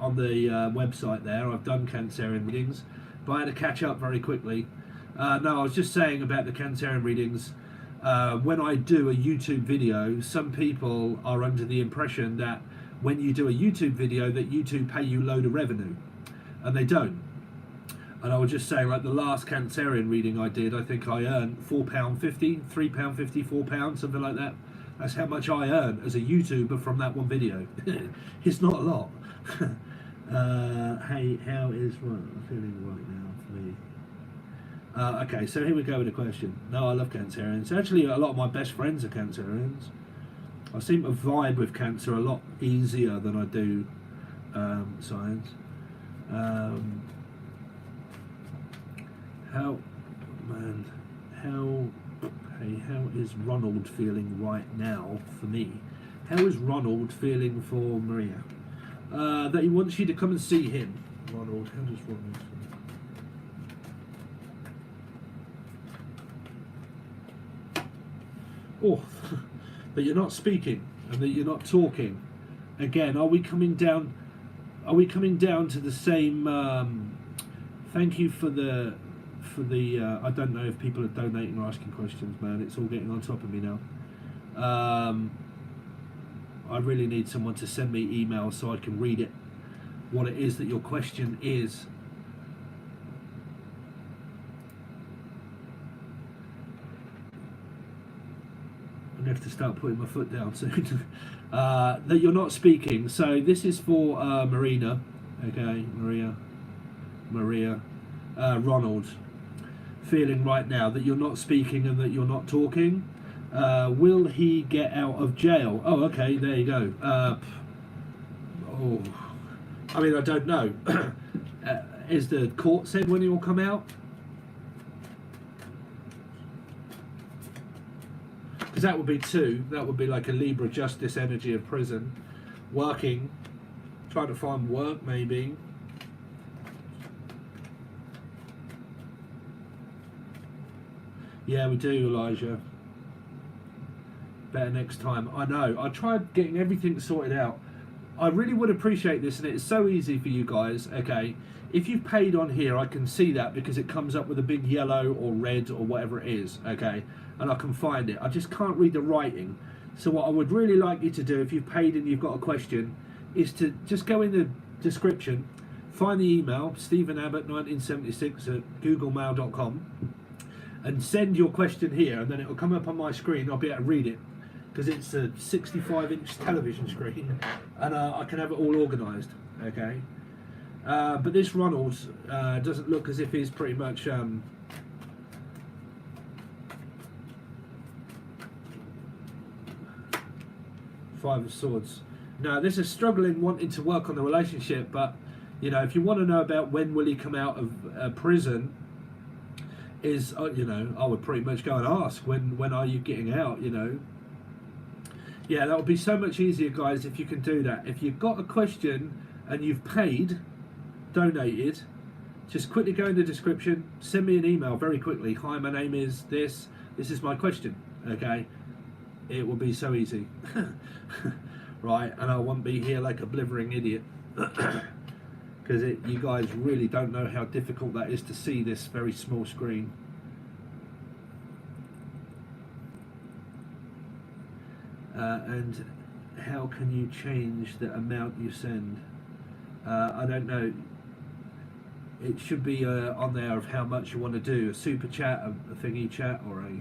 website there. I've done Cancerian readings, but I had to catch up very quickly. No, I was just saying about the Cancerian readings. When I do a YouTube video, some people are under the impression that when you do a YouTube video that YouTube pay you load of revenue, and they don't. And I was just saying, like the last Cancerian reading I did, I think I earned £4.50, £3.50, £4, something like that. That's how much I earn as a YouTuber from that one video. It's not a lot. Hey, how is feeling right now for me? Okay, so here we go with the question. No, I love Cancerians. Actually, a lot of my best friends are Cancerians. I seem to vibe with Cancer a lot easier than I do Science. How is Ronald feeling right now for me? How is Ronald feeling for Maria? That he wants you to come and see him. Ronald, how does Ronald feel? Oh, that you're not speaking and that you're not talking. Again, are we coming down? Are we coming down to the same? Thank you for the. I don't know if people are donating or asking questions, man. It's all getting on top of me now. I really need someone to send me emails so I can read it, what it is that your question is. I'm going to have to start putting my foot down soon. That you're not speaking. So this is for Marina. Okay, Maria, Ronald. Feeling right now that you're not speaking and that you're not talking. Will he get out of jail? Oh, okay, there you go. Oh, I mean, I don't know. Is the court said when he will come out? Because that would be 2. That would be like a Libra justice energy of prison. Working, trying to find work maybe. Yeah, we do, Elijah. Better next time. I know. I tried getting everything sorted out. I really would appreciate this, and it's so easy for you guys. Okay, if you've paid on here, I can see that because it comes up with a big yellow or red or whatever it is. Okay, and I can find it. I just can't read the writing. So what I would really like you to do, if you've paid and you've got a question, is to just go in the description, find the email, stephenabbott1976@googlemail.com. and send your question here, and then it will come up on my screen. I'll be able to read it because it's a 65-inch television screen, and I can have it all organised. Okay, but this Ronald doesn't look as if he's pretty much 5 of Swords. No, this is struggling, wanting to work on the relationship, but You know, if you want to know about when will he come out of prison, is you know, I would pretty much go and ask when are you getting out, you know. Yeah, that would be so much easier, guys, if you can do that. If you've got a question and you've paid, donated, just quickly go in the description, send me an email very quickly. Hi, my name is this is my question. Okay, it will be so easy. Right, and I won't be here like a blithering idiot. Because you guys really don't know how difficult that is to see this very small screen. And how can you change the amount you send? I don't know. It should be on there of how much you want to do. A super chat, a thingy chat, or a...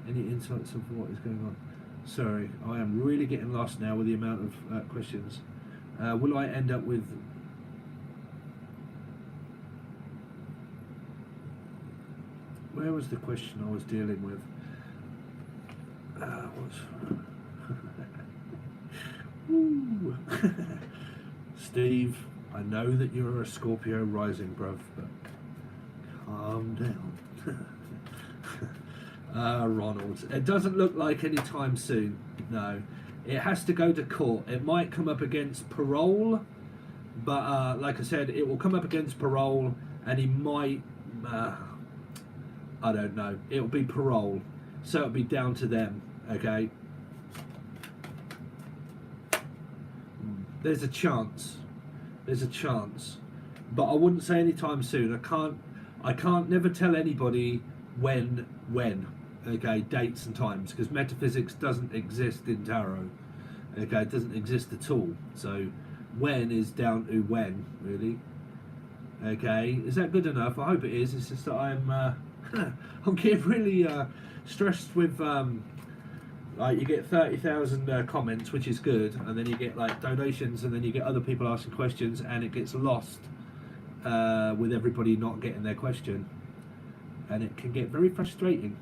Any insights of what is going on? Sorry, I am really getting lost now with the amount of questions. Will I end up with... Where was the question I was dealing with? Ooh. Steve, I know that you're a Scorpio rising, bruv, but calm down. Ronald, it doesn't look like any time soon. No, it has to go to court. It might come up against parole, but like I said, it will come up against parole, and he might, I don't know, it'll be parole, so it'll be down to them. Okay, there's a chance, but I wouldn't say anytime soon. I can't never tell anybody when, okay, dates and times, because metaphysics doesn't exist in tarot. Okay, it doesn't exist at all. So when is down to when, really. Okay, is that good enough? I hope it is. It's just that I'm I'm getting really stressed with like, you get 30,000 comments, which is good, and then you get like donations, and then you get other people asking questions, and it gets lost with everybody not getting their question, and it can get very frustrating.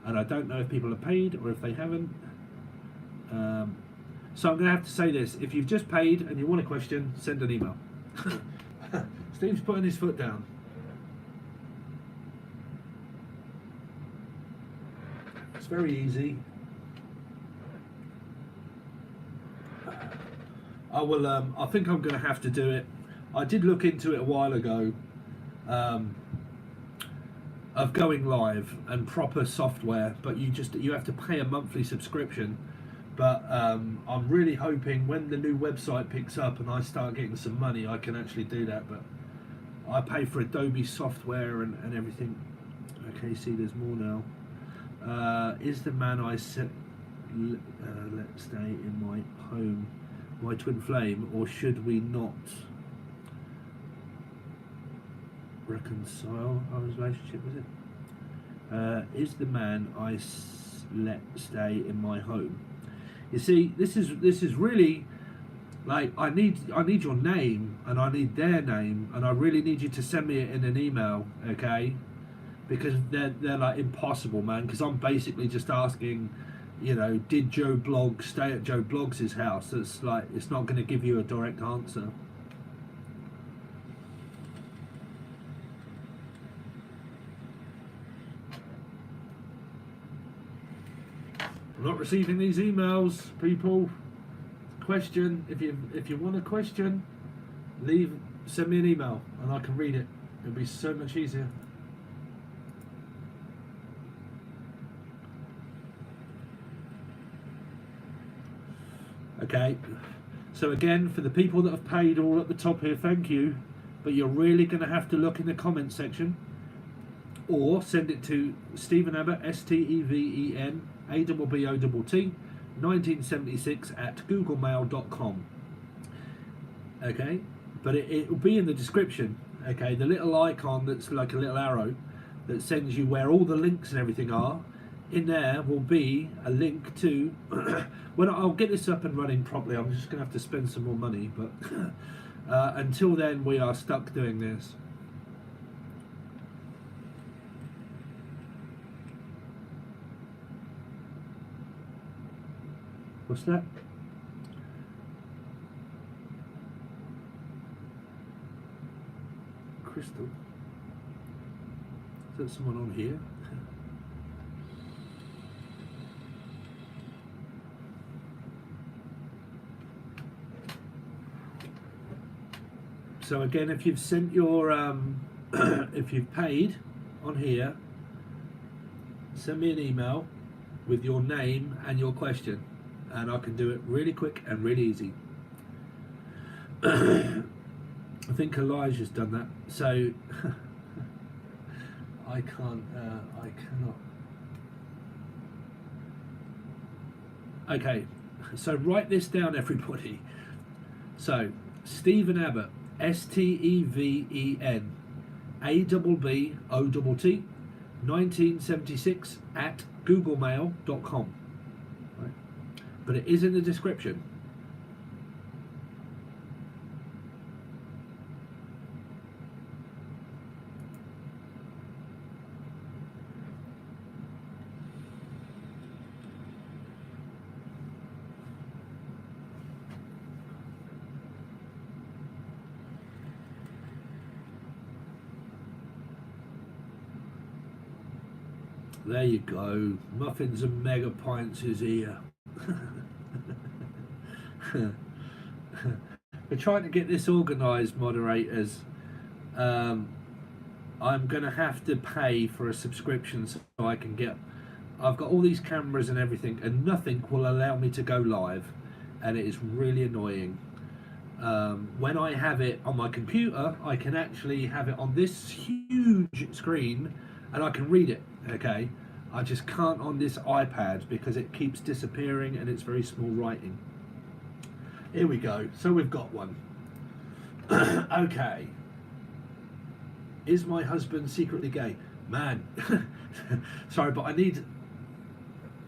And I don't know if people are paid or if they haven't. So I'm going to have to say this: if you've just paid and you want a question, send an email. Steve's putting his foot down. It's very easy. I will. I think I'm going to have to do it. I did look into it a while ago, of going live and proper software, but you have to pay a monthly subscription. But I'm really hoping when the new website picks up and I start getting some money, I can actually do that. But I pay for Adobe software and everything. Okay, see, there's more now. Is the man I set let stay in my home my twin flame, or should we not reconcile our relationship with it? Is the man I let stay in my home? You see, this is really like, I need your name, and I need their name, and I really need you to send me it in an email, okay? Because they're like impossible, man. Because I'm basically just asking, you know, did Joe Bloggs stay at Joe Bloggs' house? It's like, it's not going to give you a direct answer. I'm not receiving these emails, people. Question: if you want a question, send me an email and I can read it. It'll be so much easier. Okay, so again, for the people that have paid all at the top here, thank you, but you're really going to have to look in the comments section, or send it to Stephen Abbott, STEVEN ABBOTT 1976 at googlemail.com. Okay, but it will be in the description. Okay, the little icon that's like a little arrow that sends you where all the links and everything are. In there will be a link to when I'll get this up and running properly. I'm just gonna have to spend some more money, but until then we are stuck doing this. What's that? Crystal. Is there someone on here? So again, if you've sent your, if you've paid on here, send me an email with your name and your question, and I can do it really quick and really easy. I think Elijah's done that, so I cannot. Okay, so write this down, everybody. So Stephen Abbott, Steven ABBOT 1976 at googlemail.com. Right? But it is in the description. There you go. Muffins and Mega Pints is here. We're trying to get this organised, moderators. I'm going to have to pay for a subscription so I can get... I've got all these cameras and everything, and nothing will allow me to go live, and it is really annoying. When I have it on my computer, I can actually have it on this huge screen, and I can read it. Okay, I just can't on this iPad because it keeps disappearing and it's very small writing. Here we go. So we've got one. Okay. Is my husband secretly gay? Man. Sorry, but I need...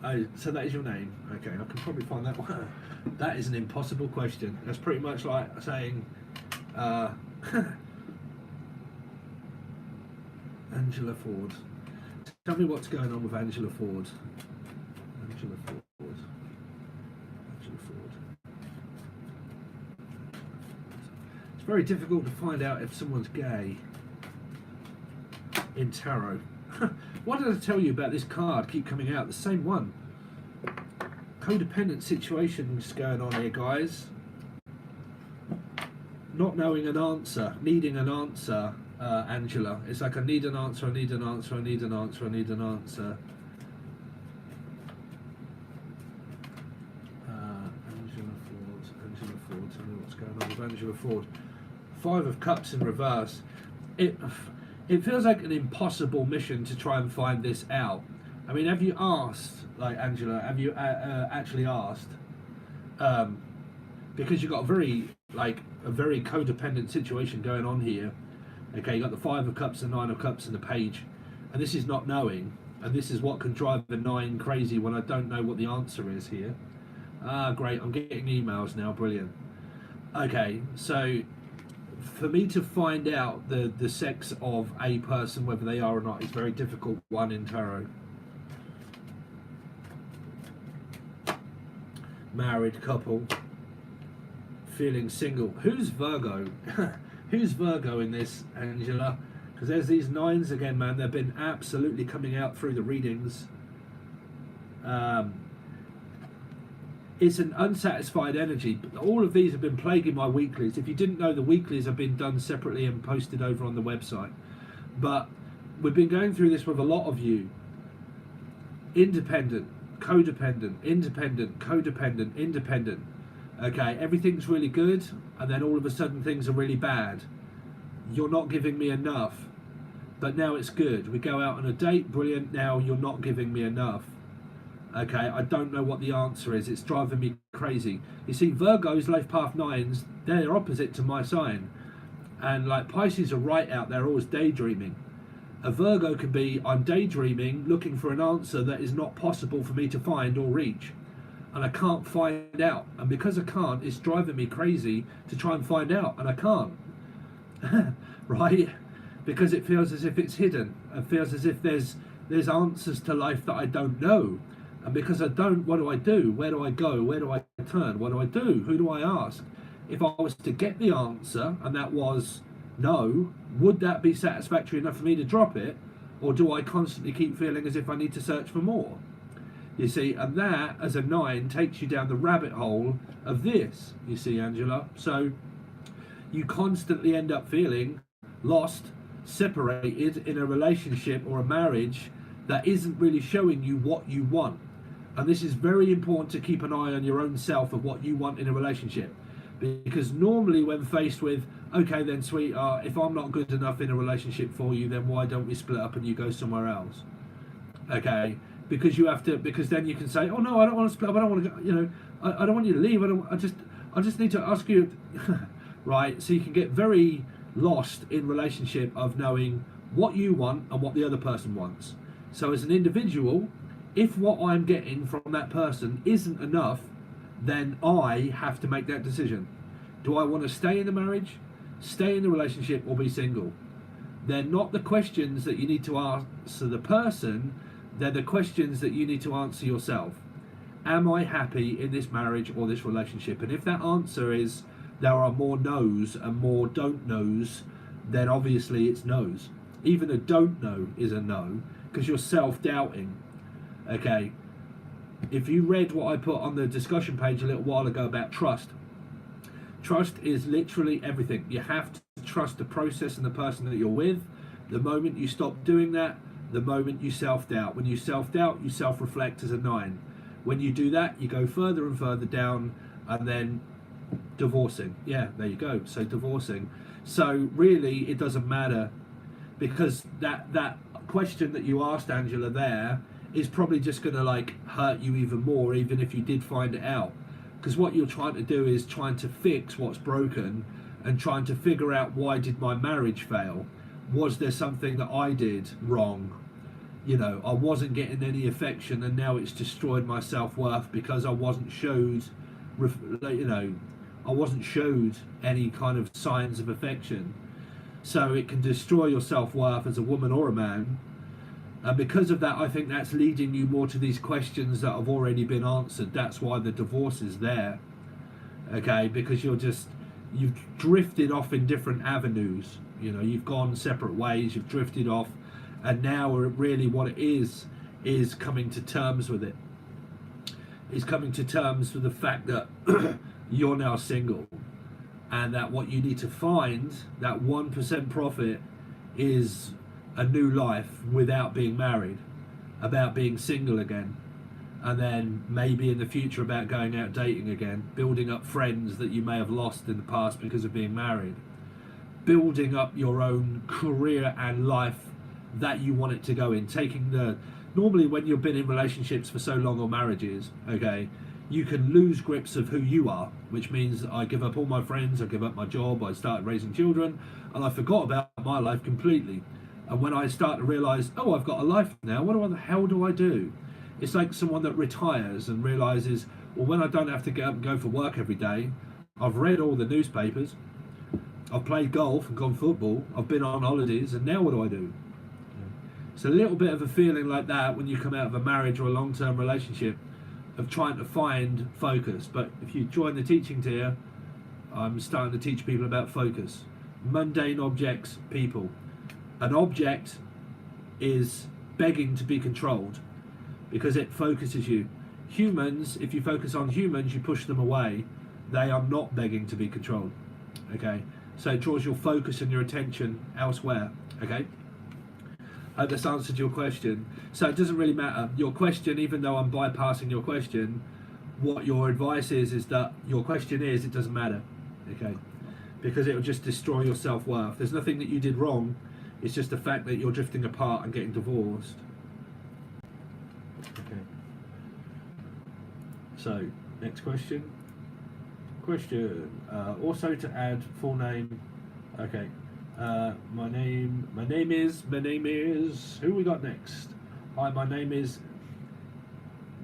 Oh, so that is your name. Okay, I can probably find that one. That is an impossible question. That's pretty much like saying... Angela Ford. Tell me what's going on with Angela Ford. Angela Ford. Angela Ford. It's very difficult to find out if someone's gay in tarot. What did I tell you about this card? Keep coming out. The same one. Codependent situations going on here, guys. Not knowing an answer. Needing an answer. Angela, it's like I need an answer, I need an answer, I need an answer, I need an answer. Angela Ford, tell me what's going on with Angela Ford. 5 of Cups in reverse. It feels like an impossible mission to try and find this out. I mean, have you asked, like Angela, have you actually asked? Because you've got a very codependent situation going on here. Okay, you got the 5 of Cups, the 9 of Cups, and the Page, and this is not knowing, and this is what can drive the 9 crazy when I don't know what the answer is here. Ah, great, I'm getting emails now, brilliant. Okay, so for me to find out the sex of a person, whether they are or not, is very difficult one in tarot. Married couple, feeling single. Who's Virgo? Who's Virgo in this, Angela? Because there's these 9s again, man. They've been absolutely coming out through the readings. It's an unsatisfied energy. All of these have been plaguing my weeklies. If you didn't know, the weeklies have been done separately and posted over on the website. But we've been going through this with a lot of you. Independent, codependent, independent, codependent, independent. Okay, everything's really good, and then all of a sudden things are really bad. You're not giving me enough, but now it's good. We go out on a date, brilliant, now you're not giving me enough. Okay, I don't know what the answer is. It's driving me crazy. You see, Virgos, life path 9s, they're opposite to my sign. And like Pisces are right out there, always daydreaming. A Virgo can be, I'm daydreaming, looking for an answer that is not possible for me to find or reach. And I can't find out, and because I can't, it's driving me crazy to try and find out, and I can't. Right? Because it feels as if it's hidden. It feels as if there's answers to life that I don't know, and because I don't, what do I do? Where do I go? Where do I turn? What do I do? Who do I ask? If I was to get the answer, and that was No. Would that be satisfactory enough for me to drop it? Or do I constantly keep feeling as if I need to search for more? You see, and that, as a 9, takes you down the rabbit hole of this, you see, Angela. So you constantly end up feeling lost, separated in a relationship or a marriage that isn't really showing you what you want. And this is very important to keep an eye on your own self of what you want in a relationship. Because normally when faced with, okay then sweetheart, if I'm not good enough in a relationship for you, then why don't we split up and you go somewhere else? Okay, because you have to, because then you can say, oh no, I don't want to split up, I don't want to go, you know, I don't want you to leave, I just need to ask you, right? So you can get very lost in relationship of knowing what you want and what the other person wants. So as an individual, if what I'm getting from that person isn't enough, then I have to make that decision. Do I want to stay in the marriage, stay in the relationship, or be single? They're not the questions that you need to answer the person, they're the questions that you need to answer yourself. Am I happy in this marriage or this relationship? And if that answer is there are more no's and more don't knows, then obviously it's no's. Even a don't know is a no, because you're self-doubting. Okay, if you read what I put on the discussion page a little while ago about trust, trust is literally everything. You have to trust the process and the person that you're with. The moment you stop doing that, the moment you self-doubt. When you self-doubt, you self-reflect as a 9. When you do that, you go further and further down, and then divorcing. Yeah, there you go. So divorcing. So really, it doesn't matter, because that question that you asked, Angela, there is probably just going to like hurt you even more, even if you did find it out. Because what you're trying to do is trying to fix what's broken and trying to figure out, why did my marriage fail? Was there something that I did wrong? You know, I wasn't getting any affection and now it's destroyed my self-worth because I wasn't showed, you know, I wasn't showed any kind of signs of affection. So it can destroy your self-worth as a woman or a man. And because of that, I think that's leading you more to these questions that have already been answered. That's why the divorce is there. Okay, because you've drifted off in different avenues. You know, you've gone separate ways, you've drifted off, and now really what it is coming to terms with it. Is coming to terms with the fact that you're now single, and that what you need to find, that 1% profit, is a new life without being married, about being single again, and then maybe in the future about going out dating again, building up friends that you may have lost in the past because of being married, building up your own career and life that you want it to go in, taking the, normally when you've been in relationships for so long, or marriages, okay, you can lose grips of who you are, which means I give up all my friends, I give up my job, I started raising children, and I forgot about my life completely. And when I start to realise, oh, I've got a life now, what the hell do I do? It's like someone that retires and realises, well, when I don't have to get up and go for work every day, I've read all the newspapers, I've played golf and gone football, I've been on holidays, and now what do? It's a little bit of a feeling like that when you come out of a marriage or a long-term relationship, of trying to find focus. But if you join the teaching tier, I'm starting to teach people about focus. Mundane objects, people. An object is begging to be controlled because it focuses you. Humans, if you focus on humans, you push them away. They are not begging to be controlled. Okay, so it draws your focus and your attention elsewhere. Okay, I hope this answered your question. So it doesn't really matter. Your question, even though I'm bypassing your question, what your advice is that your question is, it doesn't matter. Okay, because it will just destroy your self-worth. There's nothing that you did wrong. It's just the fact that you're drifting apart and getting divorced. Okay. So, next question. Also to add full name. Okay. My name is. Who we got next? Hi, my name is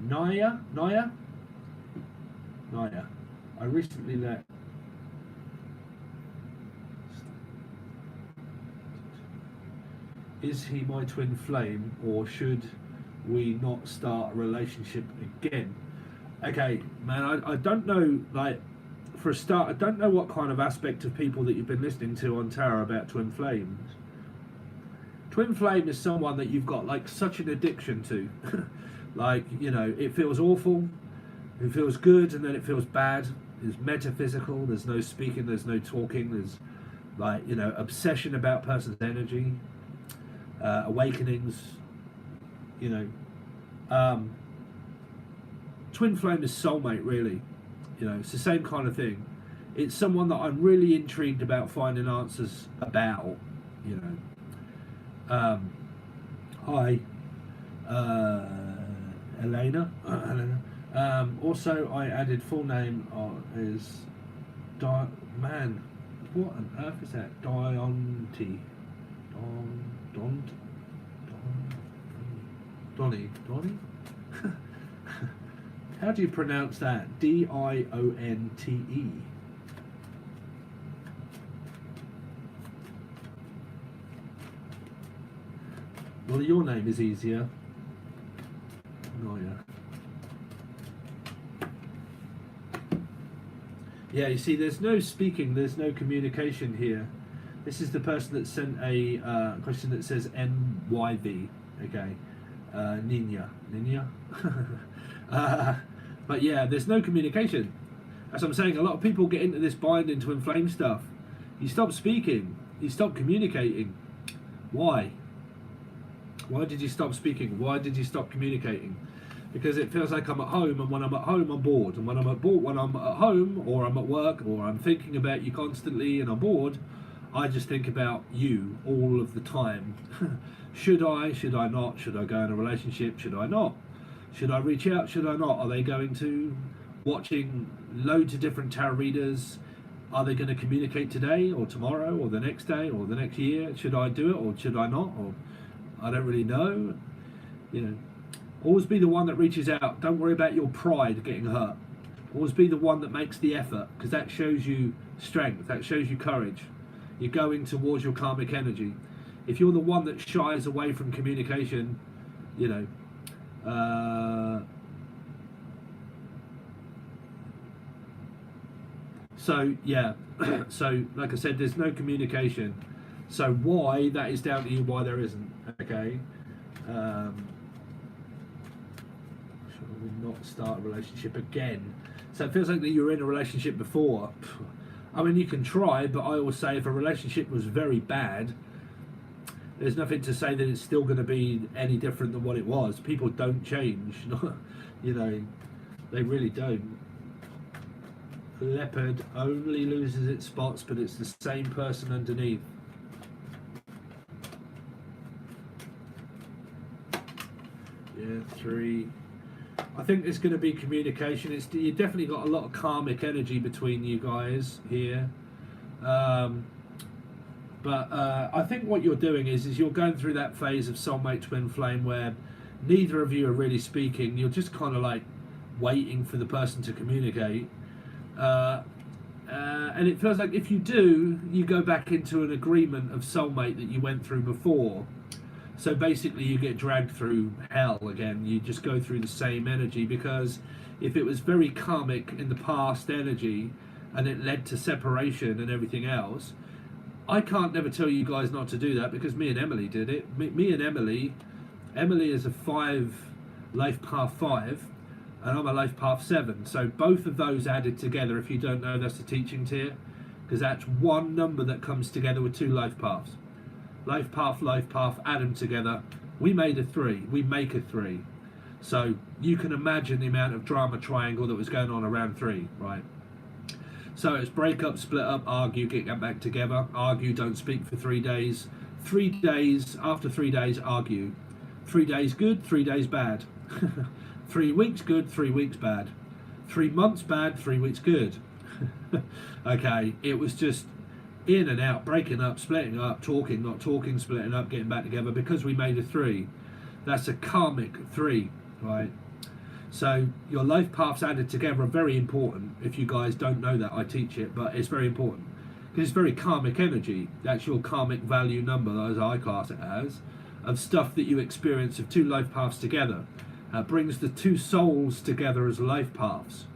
Naya. I recently let. Is he my twin flame, or should we not start a relationship again? Okay, man, I don't know, like, for a start, I don't know what kind of aspect of people that you've been listening to on tarot about twin flames. Twin flame is someone that you've got like such an addiction to. Like, you know, it feels awful, it feels good, and then it feels bad. It's metaphysical, there's no speaking, there's no talking, there's like, you know, obsession about person's energy, awakenings, you know. Twin flame is soulmate, really. You know, it's the same kind of thing. It's someone that I'm really intrigued about finding answers about, you know. Hi, Elaine. Also, I added full name is man. What on earth is that? Donnie. How do you pronounce that? Dionte. Well, your name is easier. Oh, yeah. Yeah, you see, there's no speaking, there's no communication here. This is the person that sent a question that says NYV. Okay. Nina. But yeah, there's no communication. As I'm saying, a lot of people get into this binding to inflame stuff. You stop speaking. You stop communicating. Why? Why did you stop speaking? Why did you stop communicating? Because it feels like I'm at home, and when I'm at home, I'm bored. And when I'm at home, or I'm at work, or I'm thinking about you constantly, and I'm bored, I just think about you all of the time. Should I? Should I not? Should I go in a relationship? Should I not? Should I reach out? Should I not? Are they going to? Watching loads of different tarot readers. Are they going to communicate today, or tomorrow, or the next day, or the next year? Should I do it, or should I not? Or I don't really know. You know, always be the one that reaches out. Don't worry about your pride getting hurt. Always be the one that makes the effort, because that shows you strength. That shows you courage. You're going towards your karmic energy. If you're the one that shies away from communication, you know, so yeah, so like I said, there's no communication. So why? That is down to you. Why there isn't? Okay. Should we not start a relationship again? So it feels like that you were in a relationship before. I mean, you can try, but I always say if a relationship was very bad, there's nothing to say that it's still going to be any different than what it was. People don't change. You know, they really don't. Leopard only loses its spots, but it's the same person underneath. Yeah, 3. I think there's going to be communication. You definitely got a lot of karmic energy between you guys here. But I think what you're doing is you're going through that phase of soulmate twin flame where neither of you are really speaking. You're just kind of like waiting for the person to communicate. And it feels like if you do, you go back into an agreement of soulmate that you went through before. So basically you get dragged through hell again. You just go through the same energy, because if it was very karmic in the past energy and it led to separation and everything else, I can't never tell you guys not to do that, because me and Emily did it. Me and Emily is a 5 life path 5, and I'm a life path 7. So both of those added together, if you don't know, that's the teaching tier, because that's one number that comes together with 2 life paths. Life path, add them together. We made a 3. We make a 3. So you can imagine the amount of drama triangle that was going on around 3, right? So it's break up, split up, argue, get back together, argue, don't speak for 3 days. 3 days, after 3 days, argue. 3 days good, 3 days bad. 3 weeks good, 3 weeks bad. 3 months bad, 3 weeks good. Okay, it was just in and out, breaking up, splitting up, talking, not talking, splitting up, getting back together, because we made a 3. That's a karmic 3, right? So your life paths added together are very important. If you guys don't know that, I teach it, but it's very important because it's very karmic energy. That's your karmic value number, as I class it as, of stuff that you experience of 2 life paths together. Brings the 2 souls together as life paths,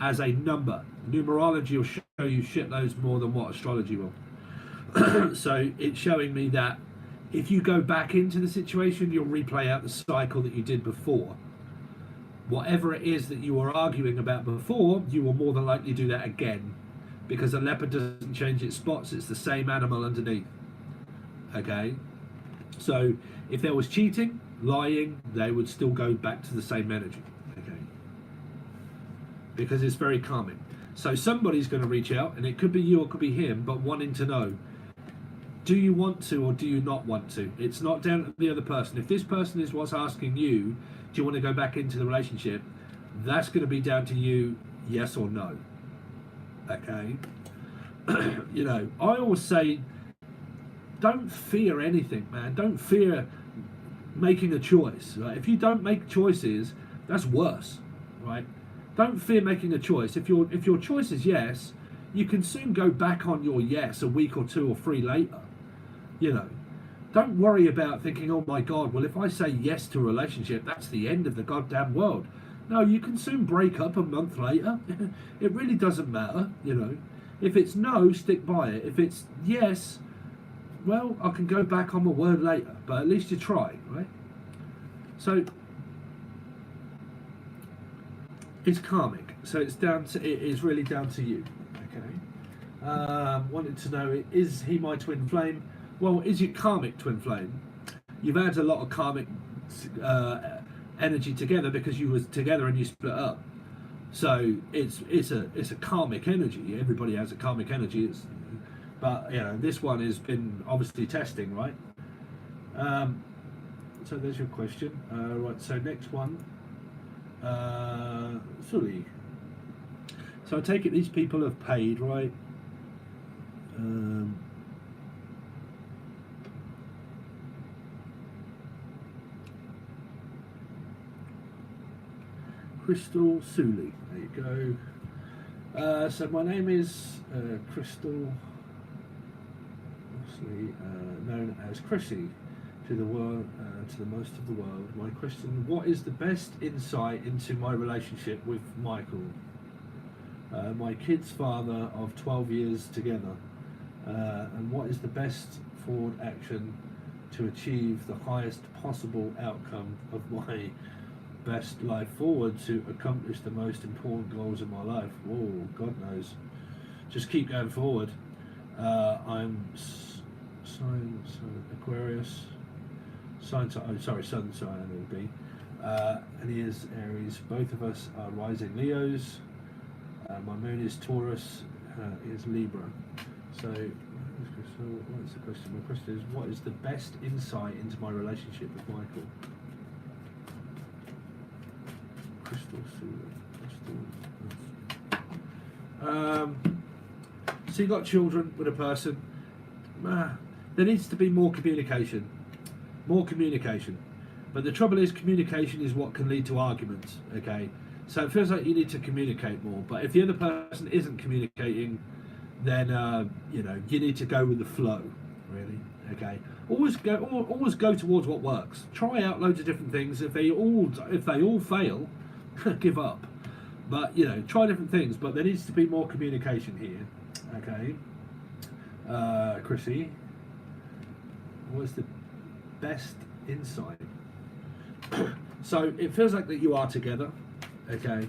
as a number. Numerology will show you shitloads more than what astrology will. So it's showing me that if you go back into the situation, you'll replay out the cycle that you did before. Whatever it is that you were arguing about before, you will more than likely do that again, because a leopard doesn't change its spots, it's the same animal underneath. Okay, so if there was cheating, lying, they would still go back to the same energy. Okay, because it's very karmic. So somebody's going to reach out, and it could be you or it could be him, but wanting to know, do you want to or do you not want to? It's not down to the other person. If this person is what's asking you, do you want to go back into the relationship, that's going to be down to you, yes or no. Okay. You know, I always say, don't fear anything, man. Don't fear making a choice. Right? If you don't make choices, that's worse, right? Don't fear making a choice. If your choice is yes, you can soon go back on your yes a week or 2 or 3 later. You know, don't worry about thinking, oh my God, well, if I say yes to a relationship, that's the end of the goddamn world. No, you can soon break up a month later. It really doesn't matter, you know. If it's no, stick by it. If it's yes, well, I can go back on my word later, but at least you try, right? So it's karmic. So it's down to, it is really down to you. Okay. Wanted to know, is he my twin flame? Well, is your karmic twin flame? You've had a lot of karmic energy together because you was together and you split up. So it's a karmic energy. Everybody has a karmic energy. But you know, this one has been obviously testing, right? So there's your question. Right. So next one, Sully. So I take it these people have paid, right? Crystal Sully, there you go. So my name is Crystal, obviously known as Christy to the world, to the most of the world. My question: what is the best insight into my relationship with Michael, my kid's father of 12 years together, and what is the best forward action to achieve the highest possible outcome of my best life forward to accomplish the most important goals of my life? Oh, God knows. Just keep going forward. I'm sign Aquarius, sun sign it'll be, and he is Aries. Both of us are rising Leos. My moon is Taurus, is Libra. So what is the question? My question is, what is the best insight into my relationship with Michael? So you got children with a person. There needs to be more communication. But the trouble is, communication is what can lead to arguments. Okay, so it feels like you need to communicate more. But if the other person isn't communicating, then you know, you need to go with the flow. Really. Okay. Always go towards what works. Try out loads of different things. If they all fail, give up. But you know, try different things. But there needs to be more communication here. Okay. Chrissy, what's the best insight? So it feels like that you are together. Okay.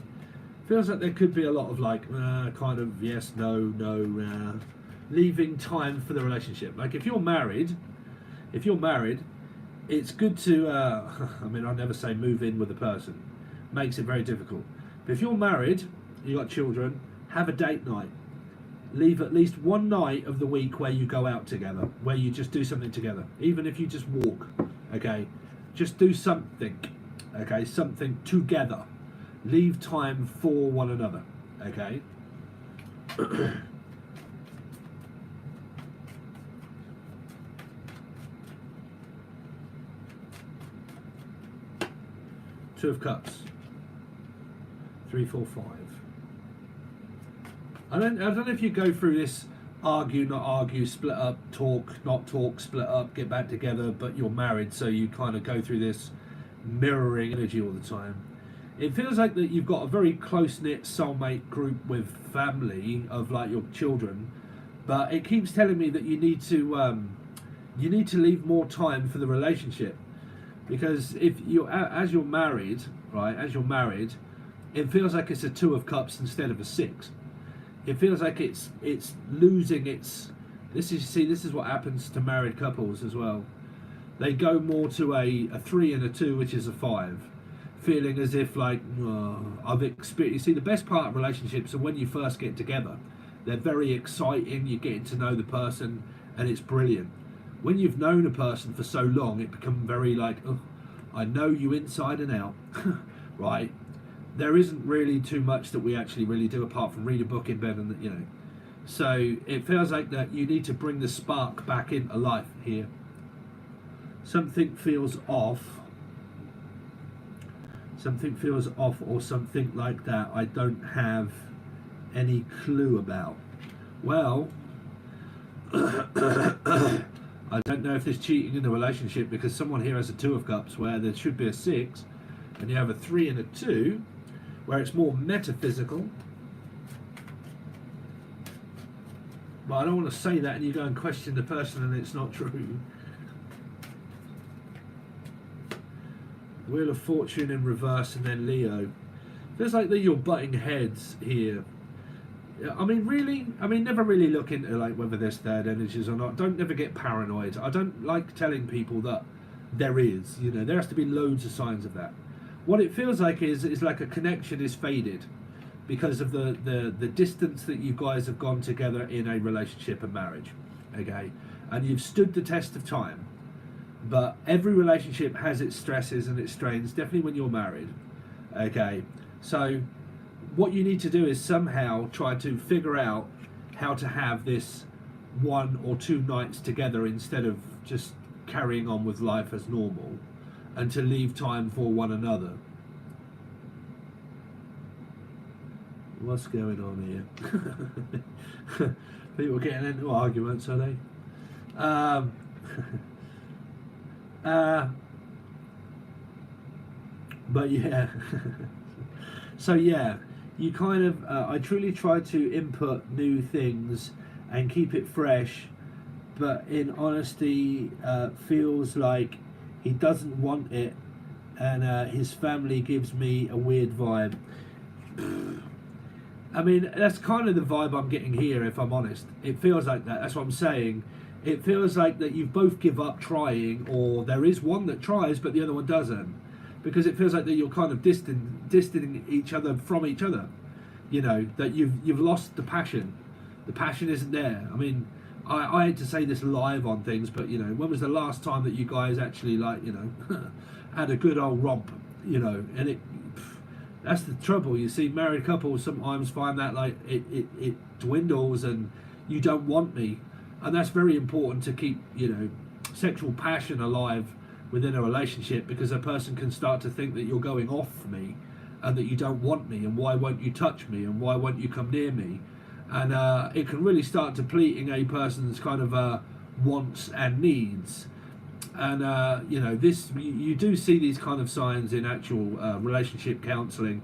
Feels like there could be a lot of like kind of yes, no, leaving time for the relationship. Like if you're married, it's good to I mean, I never say move in with a person. Makes it very difficult. But if you're married, you got children, have a date night. Leave at least one night of the week where you go out together, where you just do something together. Even if you just walk, okay? Just do something, okay? Something together. Leave time for one another, okay? Two of Cups. 3, 4, 5. I don't know if you go through this argue, not argue, split up, talk, not talk, split up, get back together, but you're married, so you kind of go through this mirroring energy all the time. it feels like that you've got a very close-knit soulmate group with family of like your children, but it keeps telling me that you need to leave more time for the relationship, because if you as you're married, right, as you're married, it feels like it's a two of cups instead of a six. It feels like it's losing its. This is what happens to married couples as well. They go more to a 3 and a 2, which is a 5, feeling as if like, oh, I've experienced. You see, the best part of relationships are when you first get together. They're very exciting. You're getting to know the person, and it's brilliant. When you've known a person for so long, it becomes very like, oh, I know you inside and out, right? There isn't really too much that we actually really do apart from read a book in bed, and you know. So it feels like that you need to bring the spark back into life here. Something feels off. Something feels off, or something like that. I don't have any clue about. Well, I don't know if there's cheating in the relationship, because someone here has a 2 of cups where there should be a 6, and you have a 3 and a 2 where it's more metaphysical. But I don't want to say that and you go and question the person and it's not true. Wheel of Fortune in reverse and then Leo. Feels like that you're butting heads here. I mean, really? I mean, never really look into like whether there's third energies or not. Don't never get paranoid. I don't like telling people that there is. You know, there has to be loads of signs of that. What it feels like is like a connection is faded because of the distance that you guys have gone together in a relationship and marriage. Okay? And you've stood the test of time. But every relationship has its stresses and its strains, definitely when you're married. Okay? So what you need to do is somehow try to figure out how to have this 1 or 2 nights together instead of just carrying on with life as normal, and to leave time for one another. What's going on here? People getting into arguments, are they? But yeah. So yeah, you kind of I truly try to input new things and keep it fresh, but in honesty feels like he doesn't want it, and his family gives me a weird vibe. I mean, that's kind of the vibe I'm getting here, if I'm honest. It feels like that. That's what I'm saying. It feels like that you both give up trying, or there is one that tries but the other one doesn't, because it feels like that you're kind of distancing each other from each other. You know, that you've lost the passion. The passion isn't there. I mean, I hate to say this live on things, but you know, when was the last time that you guys actually, like, you know, had a good old romp, you know? And that's the trouble. You see, married couples sometimes find that like it dwindles and you don't want me, and that's very important to keep, you know, sexual passion alive within a relationship, because a person can start to think that you're going off me and that you don't want me, and why won't you touch me, and why won't you come near me. And it can really start depleting a person's kind of wants and needs. And you know, this you do see these kind of signs in actual relationship counselling,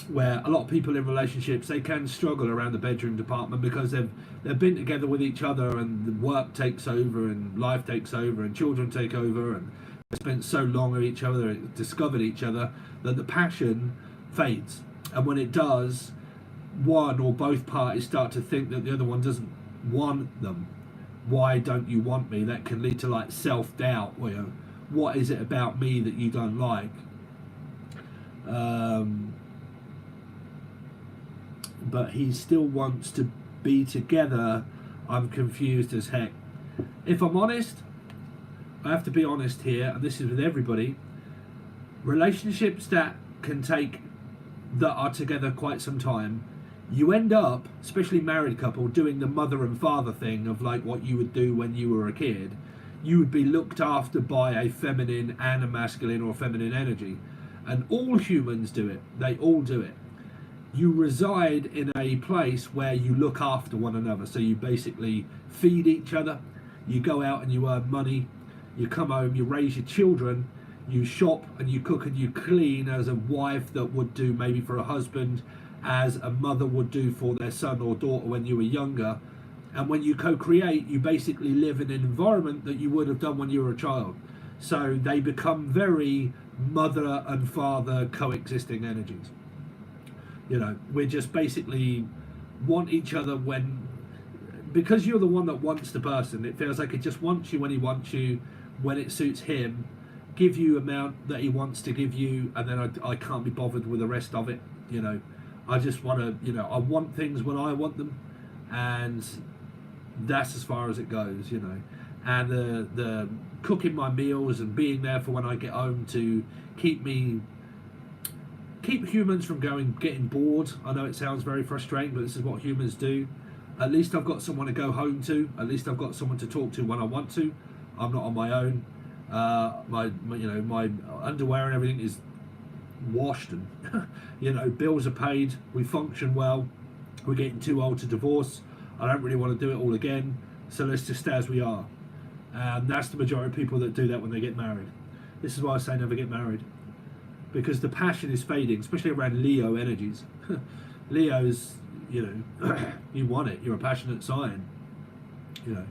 where a lot of people in relationships, they can struggle around the bedroom department because they've been together with each other, and the work takes over and life takes over and children take over, and they spent so long with each other, discovered each other, that the passion fades. And when it does, one or both parties start to think that the other one doesn't want them. Why don't you want me? That can lead to like self-doubt. You know, what is it about me that you don't like? But he still wants to be together. I'm confused as heck. If I'm honest, I have to be honest here, and this is with everybody. Relationships that are together quite some time, you end up, especially married couple, doing the mother and father thing of like what you would do when you were a kid. You would be looked after by a feminine and a masculine or feminine energy, and all humans do it. They all do it. You reside in a place where you look after one another, so you basically feed each other. You go out and you earn money. You come home, you raise your children. you shop and you cook and you clean as a wife that would do maybe for a husband, as a mother would do for their son or daughter when you were younger. And when you co-create, you basically live in an environment that you would have done when you were a child. So they become very mother and father coexisting energies. You know, we're just basically want each other when, because you're the one that wants the person, it feels like it just wants you when he wants you, when it suits him, give you amount that he wants to give you, and then I can't be bothered with the rest of it. You know, I just want to, you know, I want things when I want them, and that's as far as it goes, you know. And the cooking my meals and being there for when I get home to keep humans from getting bored. I know it sounds very frustrating, but this is what humans do. At least I've got someone to go home to. At least I've got someone to talk to when I want to. I'm not on my own. My you know, my underwear and everything is washed, and you know, bills are paid. We function well. We're getting too old to divorce. I don't really want to do it all again, so let's just stay as we are. And that's the majority of people that do that when they get married. This is why I say never get married, because the passion is fading, especially around Leo energies. Leo's, you know, you want it. You're a passionate sign. You know,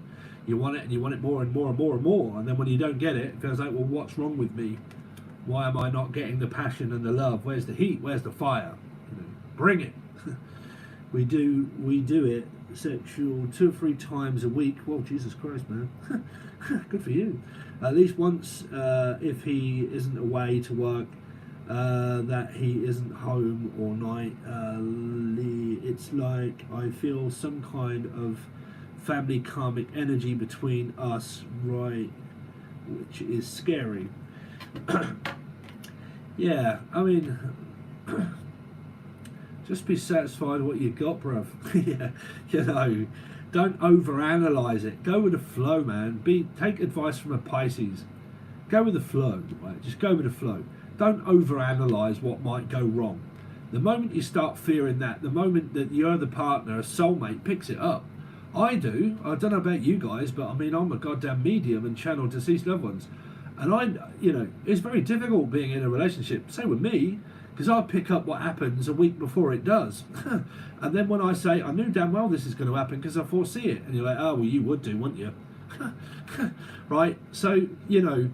you want it, and you want it more and more and more and more. And then when you don't get it, it feels like, well, what's wrong with me? Why am I not getting the passion and the love? Where's the heat? Where's the fire? You know, bring it. we do it sexual 2 or 3 times a week. Well, Jesus Christ, man. Good for you. At least once, if he isn't away to work, that he isn't home all night. It's like I feel some kind of family karmic energy between us, right, which is scary. Yeah, I mean, just be satisfied with what you got, bruv. Yeah, you know, don't overanalyze it. Go with the flow, man. Take advice from a Pisces. Go with the flow, right? Just go with the flow. Don't overanalyze what might go wrong. The moment you start fearing that, the moment that your other partner, a soulmate, picks it up. I do. I don't know about you guys, but I mean, I'm a goddamn medium and channel deceased loved ones. And you know, it's very difficult being in a relationship. Same with me, because I pick up what happens a week before it does. And then when I say, I knew damn well this is going to happen because I foresee it. And you're like, oh, well, you would do, wouldn't you? Right? So, you know,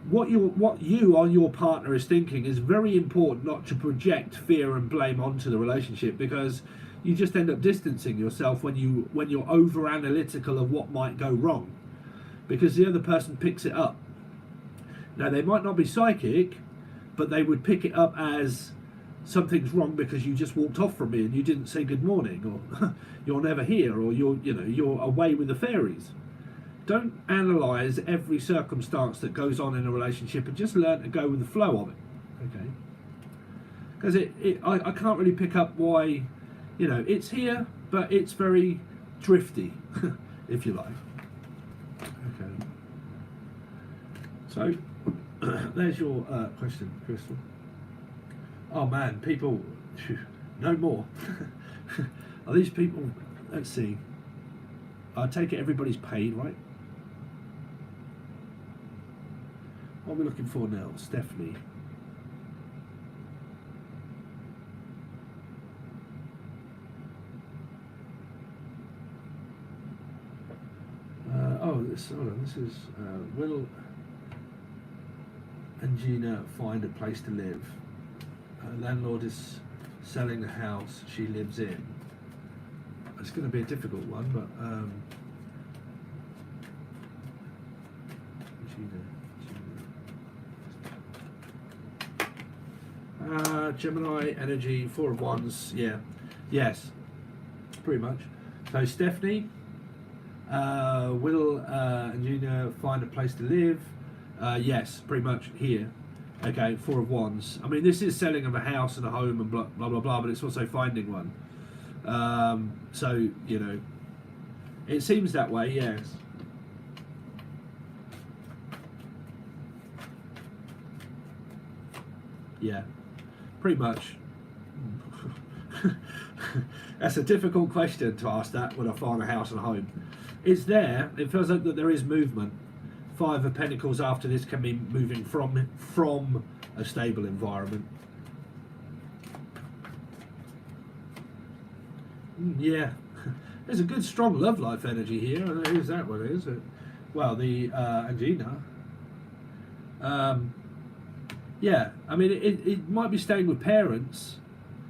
what you or your partner is thinking is very important, not to project fear and blame onto the relationship, because you just end up distancing yourself when you're over analytical of what might go wrong, because the other person picks it up. Now, they might not be psychic, but they would pick it up as something's wrong because you just walked off from me and you didn't say good morning, or you're never here, or you're away with the fairies. Don't analyze every circumstance that goes on in a relationship, and just learn to go with the flow of it. Okay? Because I can't really pick up why, you know, it's here, but it's very drifty, if you like. Okay. So there's your question, Crystal. Oh man, people, no more. Are these people? Let's see. I take it everybody's paid, right? What are we looking for now? Stephanie. This is Will and Gina find a place to live. Her landlord is selling the house she lives in. It's going to be a difficult one, but Gemini energy, 4 of Wands. Yeah, yes, pretty much. So Stephanie, Will and Gina find a place to live. Yes, pretty much here. Okay, 4 of Wands. I mean, this is selling of a house and a home and blah blah blah blah, but it's also finding one. So, you know, it seems that way, yes. Yeah, pretty much. That's a difficult question to ask that when I find a house and a home. It's there. It feels like that there is movement Five of Pentacles after this can be moving from a stable environment. Yeah, there's a good strong love life energy here. Is that what it is? Well, the Angina. Yeah, I mean, it might be staying with parents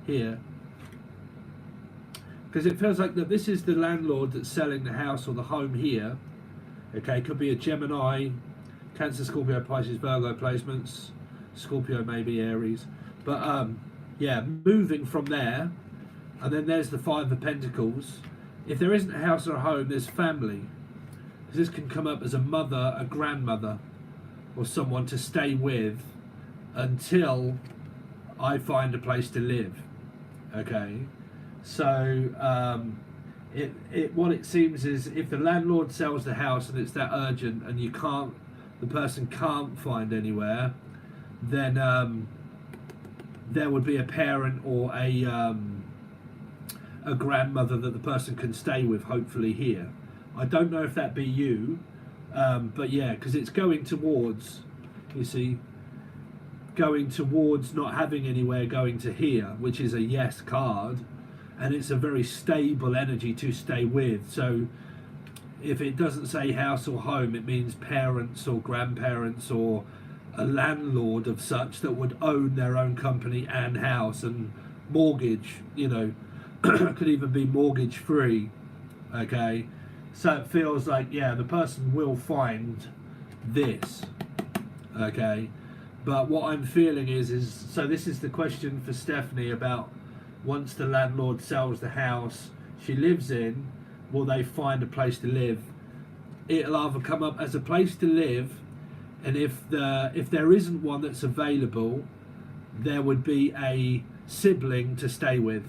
here, because it feels like that this is the landlord that's selling the house or the home here. Okay, could be a Gemini, Cancer, Scorpio, Pisces, Virgo placements, Scorpio maybe, Aries. But yeah, moving from there, and then there's the Five of Pentacles. If there isn't a house or a home, there's family. This can come up as a mother, a grandmother, or someone to stay with until I find a place to live. Okay, so what it seems is, if the landlord sells the house and it's that urgent and the person can't find anywhere, then there would be a parent or a grandmother that the person can stay with, hopefully here. I don't know if that be you, but yeah, because it's going towards, you see, going towards not having anywhere, going to here, which is a yes card, and it's a very stable energy to stay with. So if it doesn't say house or home, it means parents or grandparents or a landlord of such that would own their own company and house and mortgage, you know, could even be mortgage free. Okay, so it feels like, yeah, the person will find this. Okay, but what I'm feeling is so this is the question for Stephanie about, once the landlord sells the house she lives in, will they find a place to live? It'll either come up as a place to live, and if there isn't one that's available, there would be a sibling to stay with.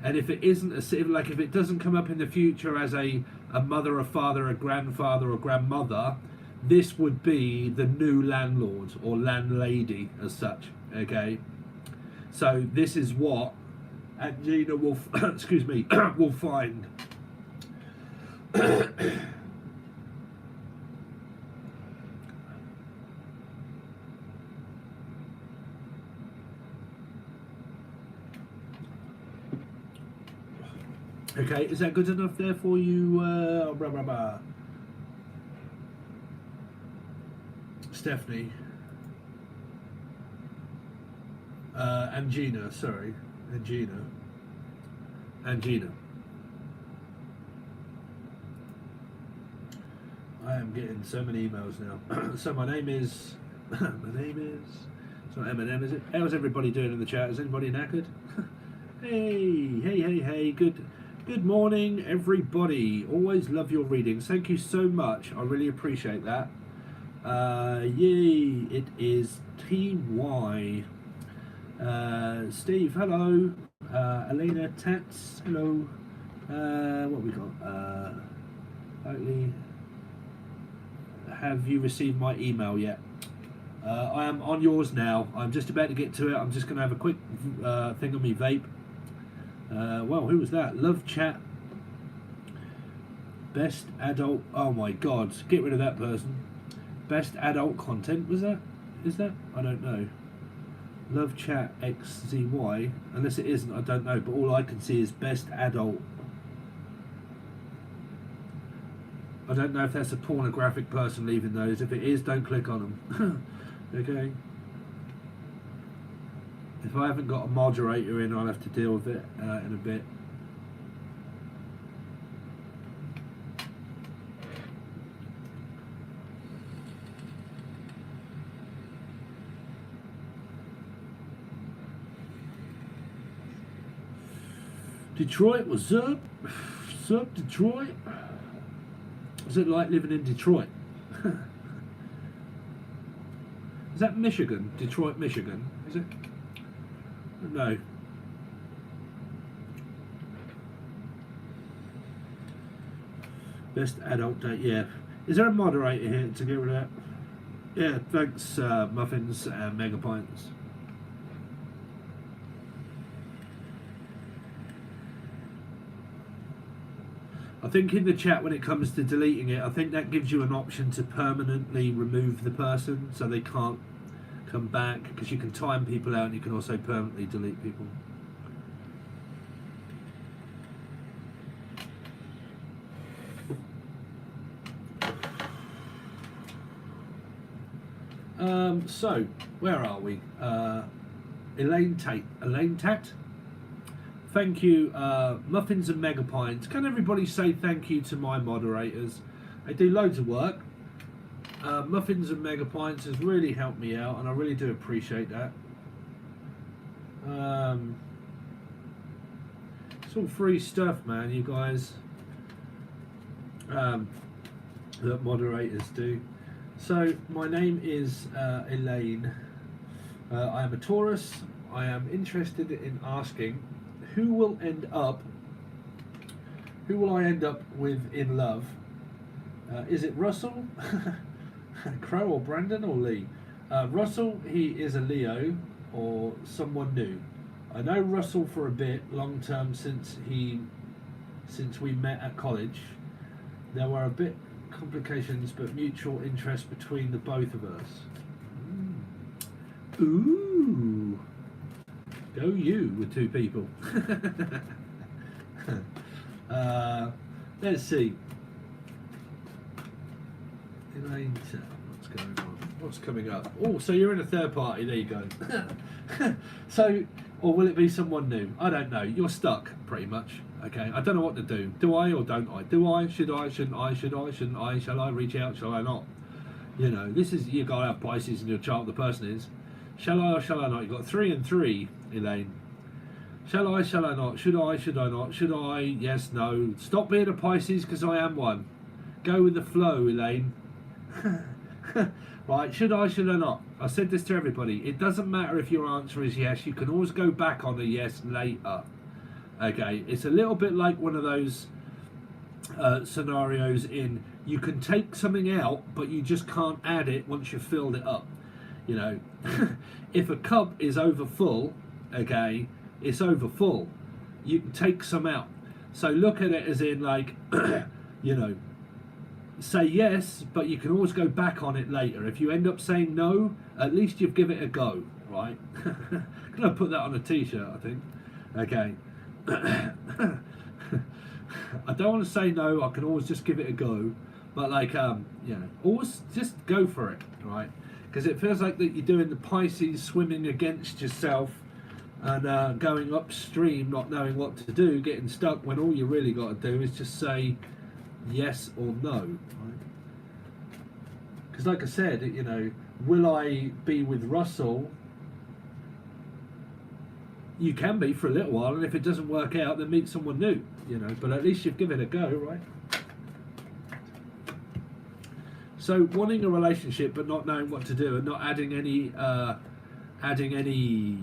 And if it isn't a sibling, like if it doesn't come up in the future as a mother, a father, a grandfather, or grandmother, this would be the new landlord or landlady as such. Okay, so this is what Angina will excuse me will find. Okay, is that good enough there for you, Stephanie? Angina, sorry. Angina. I am getting so many emails now. So my name is... it's not Eminem, is it? How's everybody doing in the chat? Is anybody knackered? Hey. Good morning, everybody. Always love your readings. Thank you so much. I really appreciate that. Yay, it is TY. Steve, hello. Elena, Tats, hello. What we got? Hopefully, have you received my email yet? I am on yours now. I'm just about to get to it. I'm just going to have a quick thing on my vape. Well, who was that? Love chat. Best adult. Oh my God! Get rid of that person. Best adult content, was that? Is that? I don't know. Love chat XZY. Unless it isn't, I don't know. But all I can see is best adult. I don't know if that's a pornographic person leaving those. If it is, don't click on them. Okay. If I haven't got a moderator in, I'll have to deal with it in a bit. Detroit, what's up? What's up, Detroit? What's it like living in Detroit? Is that Michigan? Detroit, Michigan? Is it? No. Best adult date, yeah. Is there a moderator here to get rid of that? Yeah, thanks, Muffins and Mega Pints. I think in the chat, when it comes to deleting it, I think that gives you an option to permanently remove the person so they can't come back, because you can time people out and you can also permanently delete people. So where are we? Elaine Tat. Thank you, Muffins and Mega Pints. Can everybody say thank you to my moderators? They do loads of work. Muffins and Mega Pints has really helped me out, and I really do appreciate that. It's all free stuff, man, you guys, that moderators do. So my name is Elaine. I am a Taurus. I am interested in asking, who will I end up with in love? Is it Russell, Crow, or Brandon, or Lee? Russell, he is a Leo, or someone new. I know Russell for a bit, long term, since we met at college. There were a bit complications, but mutual interest between the both of us. Ooh, go you with two people. Let's see. Elaine, what's going on? What's coming up? Oh, so you're in a third party. There you go. So, or will it be someone new? I don't know. You're stuck, pretty much. Okay, I don't know what to do. Do I or don't I? Do I? Should I? Shouldn't I? Should I? Shouldn't I? Shall I reach out? Shall I not? You know, this is, you gotta have Pisces in your chart. The person is. Shall I or shall I not? You've got 3 and 3, Elaine. Shall I? Shall I not? Should I? Should I not? Should I? Yes, no. Stop being a Pisces, because I am one. Go with the flow, Elaine. Right, should I? Should I not? I said this to everybody. It doesn't matter if your answer is yes. You can always go back on a yes later. Okay, it's a little bit like one of those scenarios in, you can take something out, but you just can't add it once you've filled it up. You know, if a cup is over full, okay, it's over full. You can take some out. So look at it as in, like, you know, say yes, but you can always go back on it later. If you end up saying no, at least you've given it a go, right? Can I put that on a t-shirt, I think? Okay. I don't want to say no, I can always just give it a go, but like, you know, always just go for it, right? Because it feels like that you're doing the Pisces swimming against yourself and going upstream, not knowing what to do, getting stuck, when all you really got to do is just say yes or no, right? Because like I said, you know, will I be with Russell? You can be for a little while, and if it doesn't work out, then meet someone new, you know, but at least you've given it a go, right? So wanting a relationship but not knowing what to do, and not adding any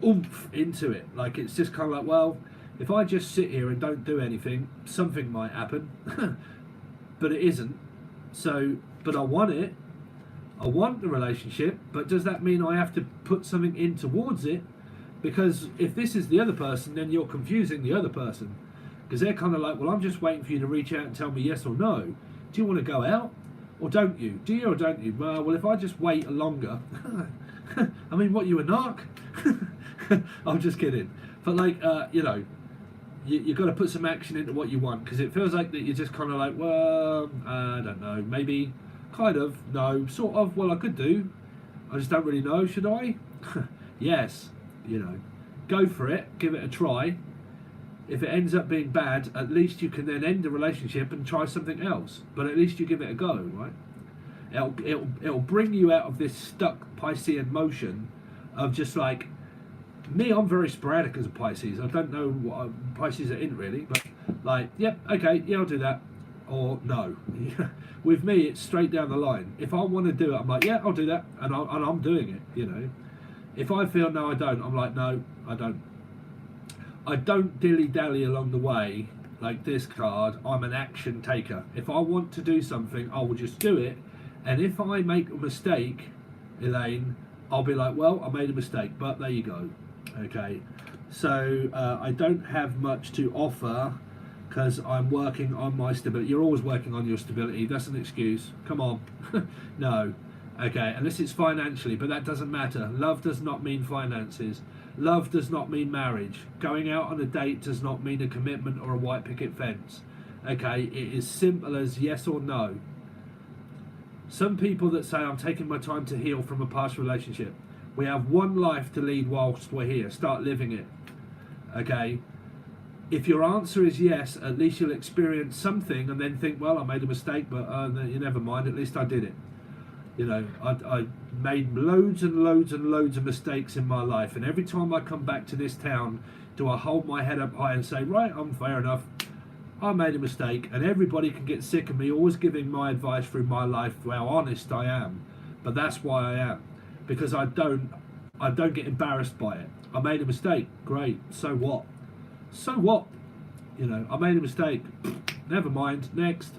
oomph into it. Like, it's just kind of like, well, if I just sit here and don't do anything, something might happen. But it isn't. So, but I want it. I want the relationship, but does that mean I have to put something in towards it? Because if this is the other person, then you're confusing the other person. Because they're kind of like, well, I'm just waiting for you to reach out and tell me yes or no. Do you want to go out? Or don't you? Do you or don't you? Well, if I just wait longer... I mean, what, you a narc? I'm just kidding. But like, you know, you've got to put some action into what you want. Because it feels like that you're just kind of like, well, I don't know. Maybe, kind of, no, sort of, well, I could do. I just don't really know. Should I? Yes. You know, go for it, give it a try. If it ends up being bad, at least you can then end the relationship and try something else. But at least you give it a go, right? It'll bring you out of this stuck Piscean motion of just like, me, I'm very sporadic as a Pisces. I don't know what Pisces are in really, but like, yep, okay, yeah, I'll do that. Or no. With me, it's straight down the line. If I want to do it, I'm like, yeah, I'll do that. And I'm doing it, you know. If I feel no, I don't, I'm like, no, I don't. I don't dilly-dally along the way like this card. I'm an action taker. If I want to do something, I will just do it. And if I make a mistake, Elaine, I'll be like, well, I made a mistake, but there you go. Okay. So I don't have much to offer because I'm working on my stability. You're always working on your stability. That's an excuse. Come on. No. Okay, unless it's financially, but that doesn't matter. Love does not mean finances. Love does not mean marriage. Going out on a date does not mean a commitment or a white picket fence. Okay, it is simple as yes or no. Some people that say, I'm taking my time to heal from a past relationship. We have one life to lead whilst we're here. Start living it. Okay? If your answer is yes, at least you'll experience something and then think, well, I made a mistake, but you never mind, at least I did it. You know, I made loads and loads and loads of mistakes in my life, and every time I come back to this town, do I hold my head up high and say, right, I'm fair enough, I made a mistake, and everybody can get sick of me always giving my advice through my life, how honest I am. But that's why I am, because I don't get embarrassed by it. I made a mistake, great, so what? So what? You know, I made a mistake, never mind, next.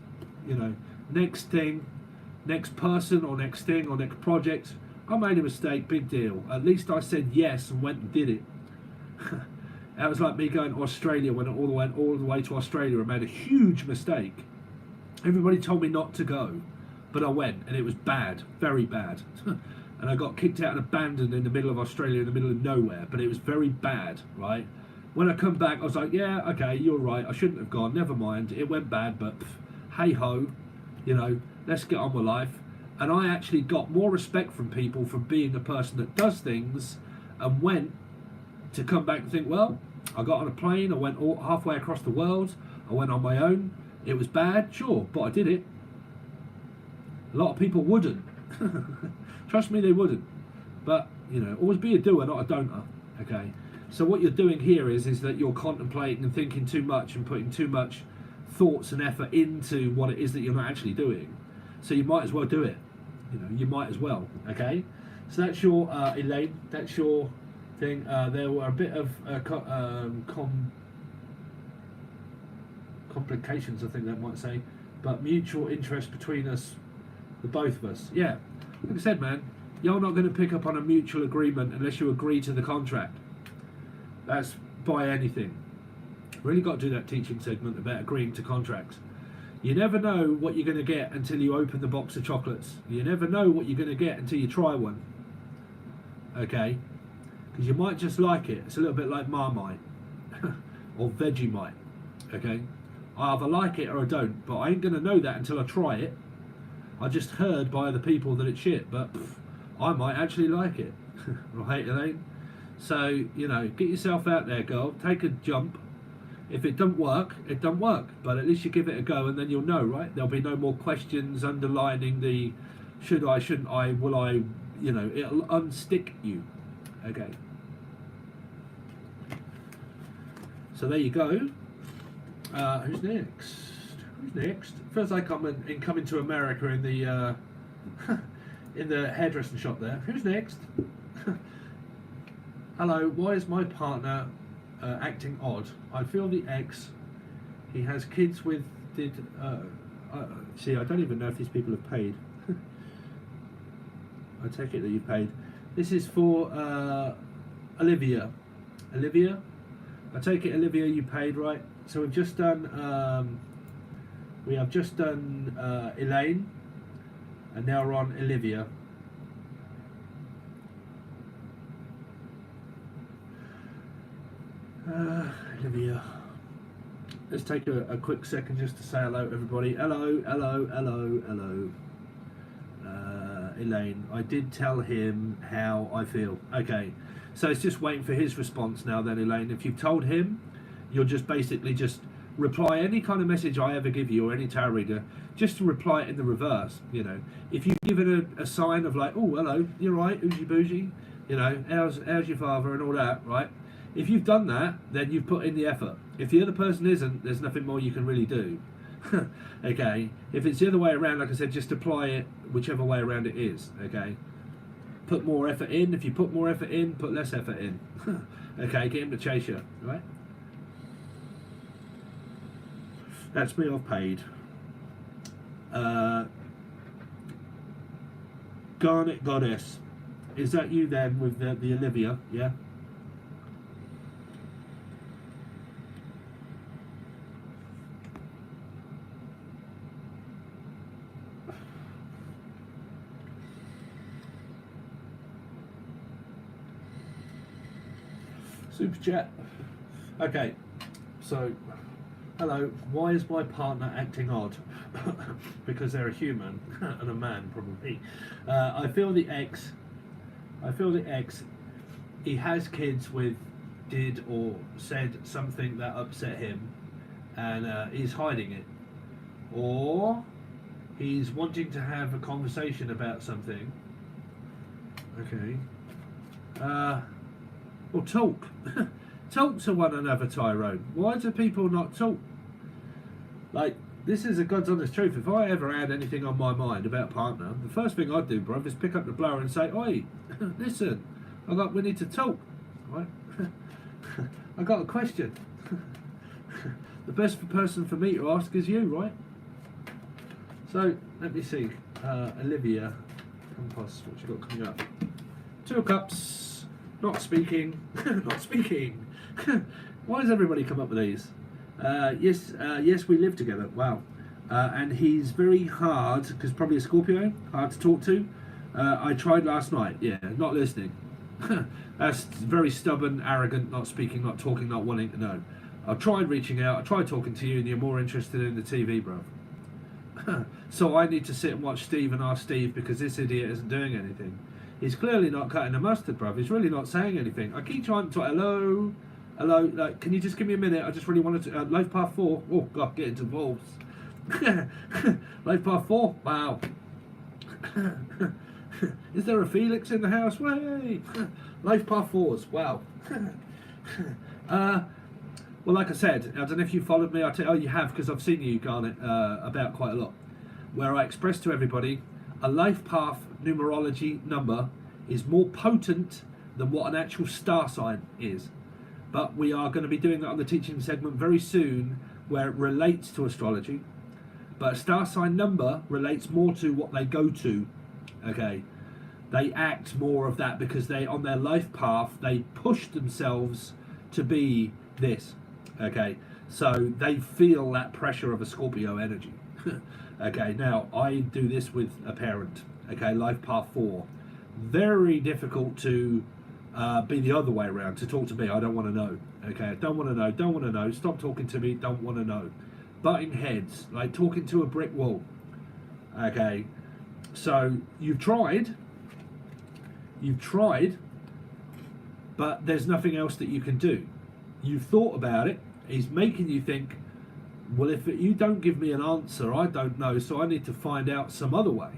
You know, next thing, next person, or next thing, or next project. I made a mistake, big deal. At least I said yes and went and did it. That was like me going to Australia when I went all the way to Australia and made a huge mistake. Everybody told me not to go, but I went, and it was bad, very bad. And I got kicked out and abandoned in the middle of Australia, in the middle of nowhere, but it was very bad, right? When I come back, I was like, yeah, okay, you're right, I shouldn't have gone, never mind, it went bad, but hey ho, you know, let's get on with life. And I actually got more respect from people for being a person that does things and went to come back and think, well, I got on a plane, I went halfway across the world, I went on my own, it was bad, sure, but I did it. A lot of people wouldn't. Trust me, they wouldn't. But, you know, always be a doer, not a don'ter, okay? So what you're doing here is that you're contemplating and thinking too much and putting too much thoughts and effort into what it is that you're not actually doing. So you might as well do it. You know, you might as well, okay? So that's your, Elaine, that's your thing. There were a bit of complications, I think that might say, but mutual interest between us, the both of us. Yeah, like I said, man, you're not going to pick up on a mutual agreement unless you agree to the contract. That's by anything. Really got to do that teaching segment about agreeing to contracts. You never know what you're going to get until you open the box of chocolates. You never know what you're going to get until you try one. Okay? Because you might just like it. It's a little bit like Marmite or Vegemite. Okay? I either like it or I don't, but I ain't going to know that until I try it. I just heard by other people that it's shit, but I might actually like it. Right, Elaine? So, you know, get yourself out there, girl. Take a jump. If it doesn't work, it doesn't work. But at least you give it a go and then you'll know, right? There'll be no more questions underlining the should I, shouldn't I, will I, you know, it'll unstick you. Okay. So there you go. Who's next? Who's next? Feels like I'm coming to America in the in the hairdressing shop there. Who's next? Hello, why is my partner acting odd? I feel the ex he has kids with see, I don't even know if these people have paid. I take it that you've paid. This is for Olivia. Olivia? I take it, Olivia, you paid, right? So we've just done we have just done Elaine, and now we're on Olivia. Olivia. Let's take a quick second just to say hello to everybody. Hello, hello, hello, hello. Elaine, I did tell him how I feel. Okay, so it's just waiting for his response now then, Elaine. If you've told him, you'll just basically just reply any kind of message I ever give you or any tarot reader, just to reply it in the reverse. You know, if you give it a sign of like, oh, hello, you're right, oogie bougie, you know, how's your father and all that, right? If you've done that, then you've put in the effort. If the other person isn't, there's nothing more you can really do. Okay, if it's the other way around, like I said, just apply it whichever way around it is. Okay, put more effort in. If you put more effort in, put less effort in. Okay, get him to chase you, right? That's me, I've paid. Garnet Goddess, is that you then with the Olivia? Yeah. Super chat. Okay, so hello. Why is my partner acting odd? Because they're a human and a man, probably. I feel the ex. He has kids with, did or said something that upset him, and he's hiding it, or he's wanting to have a conversation about something. Okay. Well, talk. Talk to one another, Tyrone. Why do people not talk? Like, this is a God's honest truth. If I ever had anything on my mind about partner, the first thing I'd do, bruv, is pick up the blower and say, "Oi, listen, we need to talk, right? I got a question." The best person for me to ask is you, right? So, let me see. Olivia, compost, what you got coming up? 2 of Cups, not speaking, not speaking. Why does everybody come up with these? Yes, we live together. Wow. And he's very hard, because probably a Scorpio, hard to talk to. I tried last night, yeah, not listening. That's very stubborn, arrogant, not speaking, not talking, not wanting to know. I tried reaching out, I tried talking to you, and you're more interested in the TV, bro. So I need to sit and watch Steve and ask Steve, because this idiot isn't doing anything. He's clearly not cutting the mustard, bruv. He's really not saying anything. I keep trying to talk, hello, like, can you just give me a minute? I just really wanted to, Life Path 4, oh God, get into wolves. Life Path 4, wow. Is there a Felix in the house? Way! Life Path 4s, wow. Well, like I said, I don't know if you followed me. Oh, you have, because I've seen you, Garnet, about quite a lot. Where I express to everybody, a life path numerology number is more potent than what an actual star sign is. But we are going to be doing that on the teaching segment very soon, where it relates to astrology. But a star sign number relates more to what they go to. Okay, they act more of that because they, on their life path, they push themselves to be this. Okay, so they feel that pressure of a Scorpio energy. Okay, now I do this with a parent. Okay, life path 4, very difficult to be the other way around, to talk to me. I don't want to know. Okay, I don't want to know, don't want to know, stop talking to me, don't want to know. Butting heads, like talking to a brick wall. Okay, so you've tried, but there's nothing else that you can do. You've thought about it. He's making you think, well, if you don't give me an answer, I don't know, so I need to find out some other way.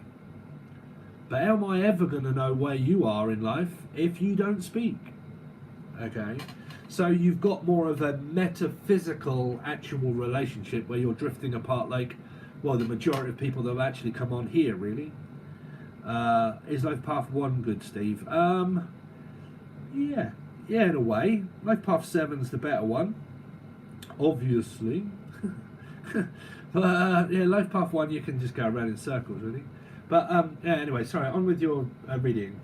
But how am I ever going to know where you are in life if you don't speak? Okay, so you've got more of a metaphysical, actual relationship where you're drifting apart, like, well, the majority of people that have actually come on here, really. Is Life Path 1 good, Steve? Yeah, in a way. Life Path 7's the better one, obviously. But yeah, Life Path 1, you can just go around in circles, really. But yeah, anyway, sorry, on with your reading.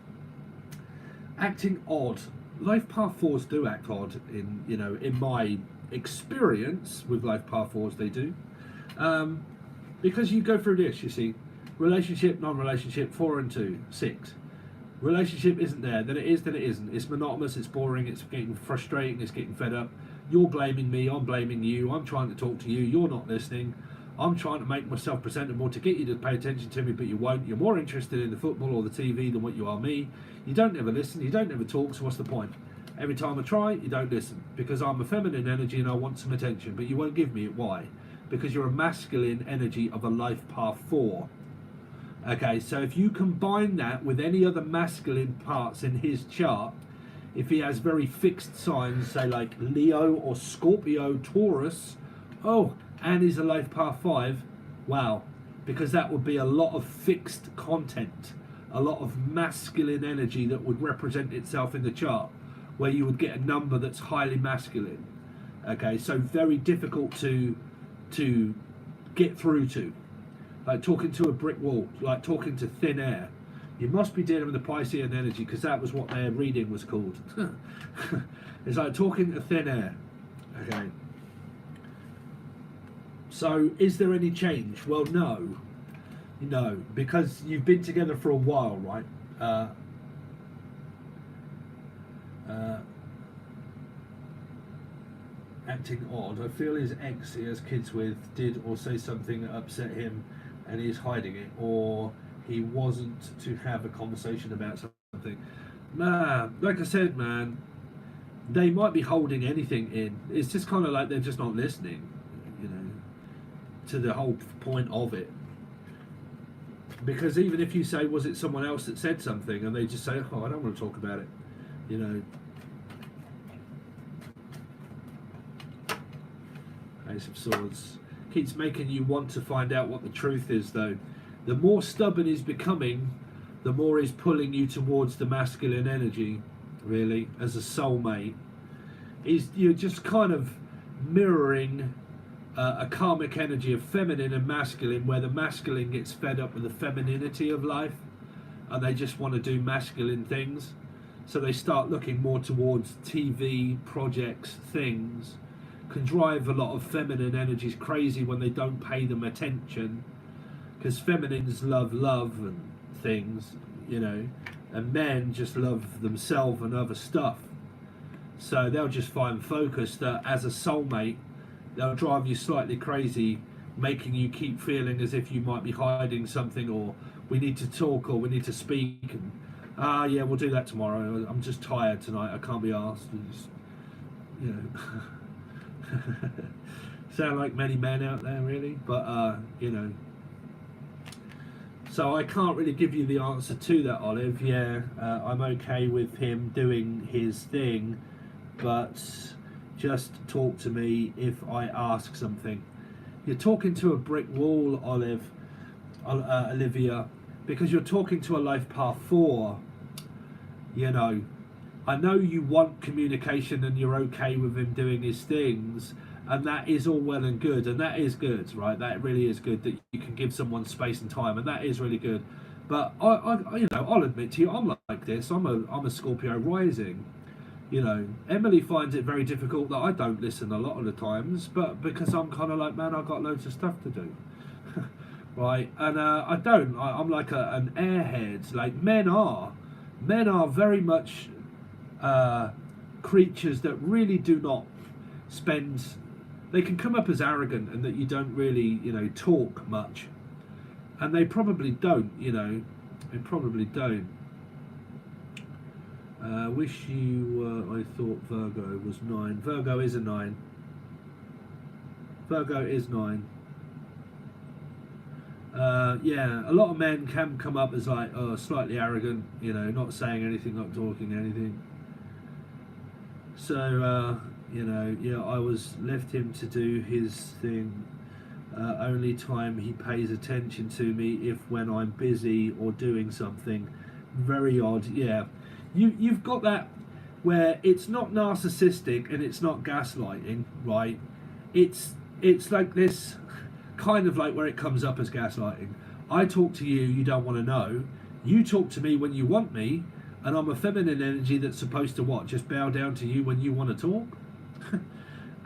Acting odd. Life Path 4s do act odd, in my experience with Life Path 4s, they do. Because you go through this, you see. Relationship, non-relationship, 4 and 2, 6. Relationship isn't there, then it is, then it isn't. It's monotonous, it's boring, it's getting frustrating, it's getting fed up. You're blaming me, I'm blaming you, I'm trying to talk to you, you're not listening. I'm trying to make myself presentable to get you to pay attention to me, but you won't. You're more interested in the football or the TV than what you are me. You don't ever listen, you don't ever talk, so what's the point? Every time I try, you don't listen. Because I'm a feminine energy and I want some attention, but you won't give me it. Why? Because you're a masculine energy of a Life Path 4. Okay, so if you combine that with any other masculine parts in his chart, if he has very fixed signs, say like Leo or Scorpio, Taurus, and he's a Life Path 5, wow, because that would be a lot of fixed content, a lot of masculine energy that would represent itself in the chart, where you would get a number that's highly masculine. Okay, so very difficult to get through to. Like talking to a brick wall, like talking to thin air. You must be dealing with the Piscean energy, because that was what their reading was called. It's like talking to thin air. Okay. So, is there any change? Well, no, because you've been together for a while, right? acting odd. I feel his ex he has kids with did or say something that upset him and he's hiding it, or he wasn't to have a conversation about something. Nah, like I said, man, they might be holding anything in. It's just kind of like they're just not listening, you know, to the whole point of it. Because even if you say, was it someone else that said something, and they just say, oh, I don't want to talk about it, you know. Ace of Swords keeps making you want to find out what the truth is, though. The more stubborn he's becoming, the more he's pulling you towards the masculine energy, really, as a soulmate. You're just kind of mirroring a karmic energy of feminine and masculine, where the masculine gets fed up with the femininity of life and they just want to do masculine things. So they start looking more towards TV, projects, things. Can drive a lot of feminine energies crazy when they don't pay them attention, because feminines love love and things, you know, and men just love themselves and other stuff. So they'll just find focus that as a soulmate, they'll drive you slightly crazy, making you keep feeling as if you might be hiding something, or we need to talk, or we need to speak, and yeah, we'll do that tomorrow. I'm just tired tonight, I can't be asked. Just, you know. Sound like many men out there, really, but you know. So I can't really give you the answer to that, Olive. Yeah, I'm okay with him doing his thing, but just talk to me if I ask something. You're talking to a brick wall, Olive, Olivia, because you're talking to a life path 4. You know, I know you want communication and you're okay with him doing his things, and that is all well and good, and that is good, right? That really is good that you can give someone space and time, and that is really good. But I you know, I'll admit to you, I'm like this. I'm a Scorpio rising. You know, Emily finds it very difficult that I don't listen a lot of the times, but because I'm kind of like, man, I've got loads of stuff to do. Right? And I don't. I'm like an airhead. Like men are very much creatures that really do not spend. They can come up as arrogant and that you don't really, you know, talk much, and they probably don't. You know, they probably don't. Wish you. I thought Virgo was 9. Virgo is a 9. Virgo is 9. Yeah, a lot of men can come up as like, oh, slightly arrogant, you know, not saying anything, not talking anything. So, you know, yeah, I was left him to do his thing. Only time he pays attention to me if when I'm busy or doing something. Very odd, yeah. You've got that where it's not narcissistic and it's not gaslighting, right? It's like this kind of like where it comes up as gaslighting. I talk to you, you don't want to know. You talk to me when you want me, and I'm a feminine energy that's supposed to what? Just bow down to you when you want to talk?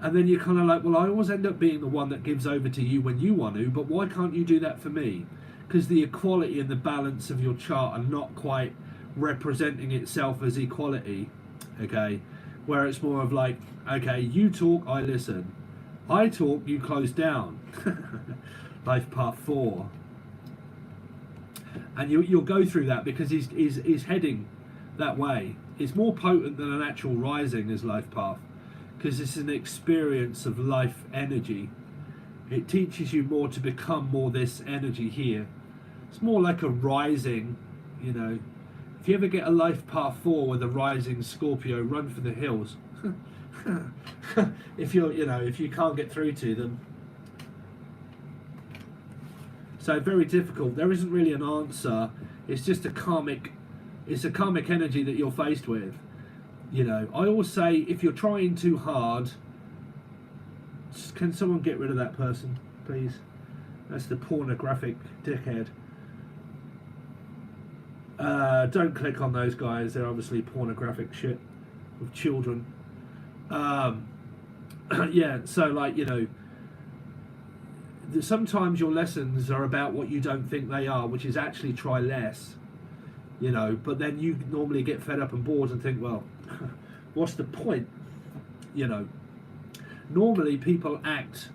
And then you're kind of like, well, I always end up being the one that gives over to you when you want to, but why can't you do that for me? Because the equality and the balance of your chart are not quite representing itself as equality, okay? Where it's more of like, okay, you talk, I listen. I talk, you close down. Life path 4. And you'll go through that because he's heading that way. It's more potent than an actual rising as life path, because it's an experience of life energy. It teaches you more to become more this energy here. It's more like a rising, you know. If you ever get a life path 4 with a rising Scorpio, run for the hills. If you're, you know, if you can't get through to them. So very difficult. There isn't really an answer. It's just a karmic energy that you're faced with. You know, I always say, if you're trying too hard, can someone get rid of that person, please? That's the pornographic dickhead. Don't click on those guys. They're obviously pornographic shit with children. Yeah, so like, you know, sometimes your lessons are about what you don't think they are, which is actually try less, you know, but then you normally get fed up and bored and think, well, what's the point, you know? normally people act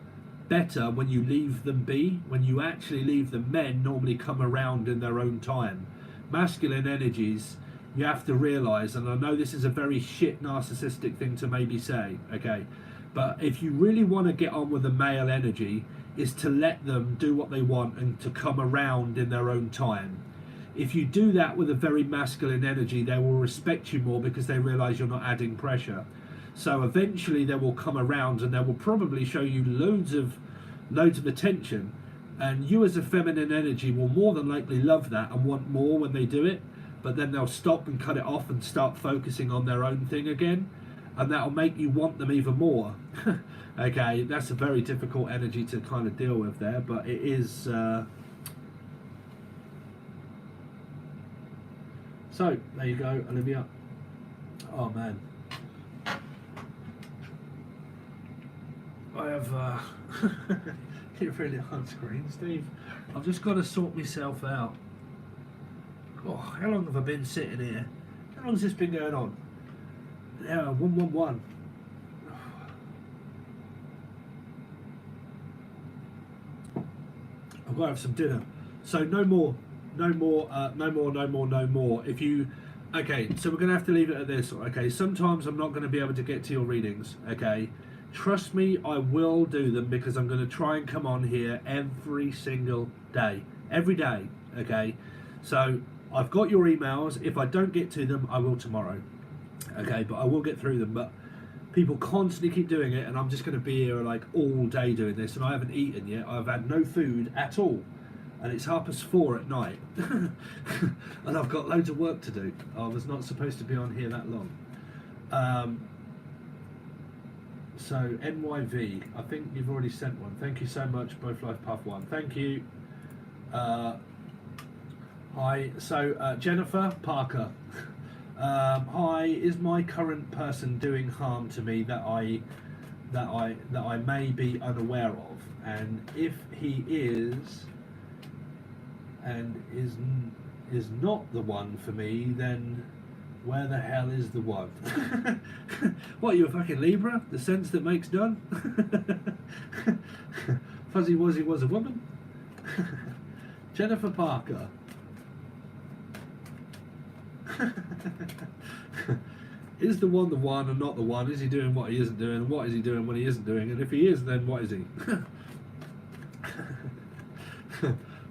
better when you leave them be. When you actually leave them, men normally come around in their own time. Masculine energies, you have to realise, and I know this is a very shit narcissistic thing to maybe say, okay, but if you really want to get on with a male energy, is to let them do what they want and to come around in their own time. If you do that with a very masculine energy, they will respect you more because they realise you're not adding pressure. So eventually they will come around and they will probably show you loads of attention, and you as a feminine energy will more than likely love that and want more when they do it, but then they'll stop and cut it off and start focusing on their own thing again, and that'll make you want them even more. Okay, that's a very difficult energy to kind of deal with there, but it is so there you go, Olivia. Oh man, I have you're really on screen, Steve. I've just got to sort myself out. Oh, how long have I been sitting here? How long has this been going on? Yeah, 111. I've got to have some dinner. So no more. If you, okay, so we're going to have to leave it at this. Okay, sometimes I'm not going to be able to get to your readings. Okay, trust me, I will do them because I'm going to try and come on here every single day. Every day. Okay, so I've got your emails. If I don't get to them, I will tomorrow. Okay, but I will get through them. But people constantly keep doing it, and I'm just going to be here like all day doing this, and I haven't eaten yet. I've had no food at all, and it's 4:30 at night, and I've got loads of work to do. I was not supposed to be on here that long. So NYV, I think you've already sent one. Thank you so much, Both Life Path 1. Thank you. Hi. So Jennifer Parker. Hi, is my current person doing harm to me that I may be unaware of? And if he is and is not the one for me, then where the hell is the one? What, you a fucking Libra? The sense that makes none? Fuzzy Wuzzy was a woman? Jennifer Parker. Is the one and not the one? Is he doing what he isn't doing? What is he doing when he isn't doing? And if he is, then what is he?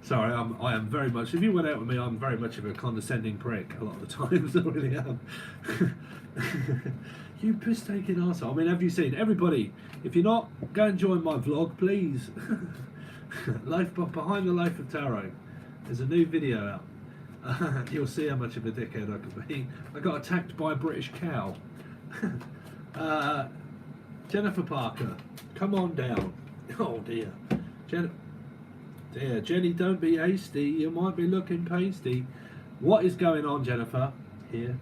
Sorry, I am very much, if you went out with me, I'm very much of a condescending prick a lot of the times. I really am. You piss-taking arsehole. I mean, have you seen, everybody, if you're not, go and join my vlog, please. Behind the Life of Tarot. There's a new video out. You'll see how much of a dickhead I could be. I got attacked by a British cow. Jennifer Parker, come on down. Oh dear. Jenny, don't be hasty. You might be looking pasty. What is going on, Jennifer? Here.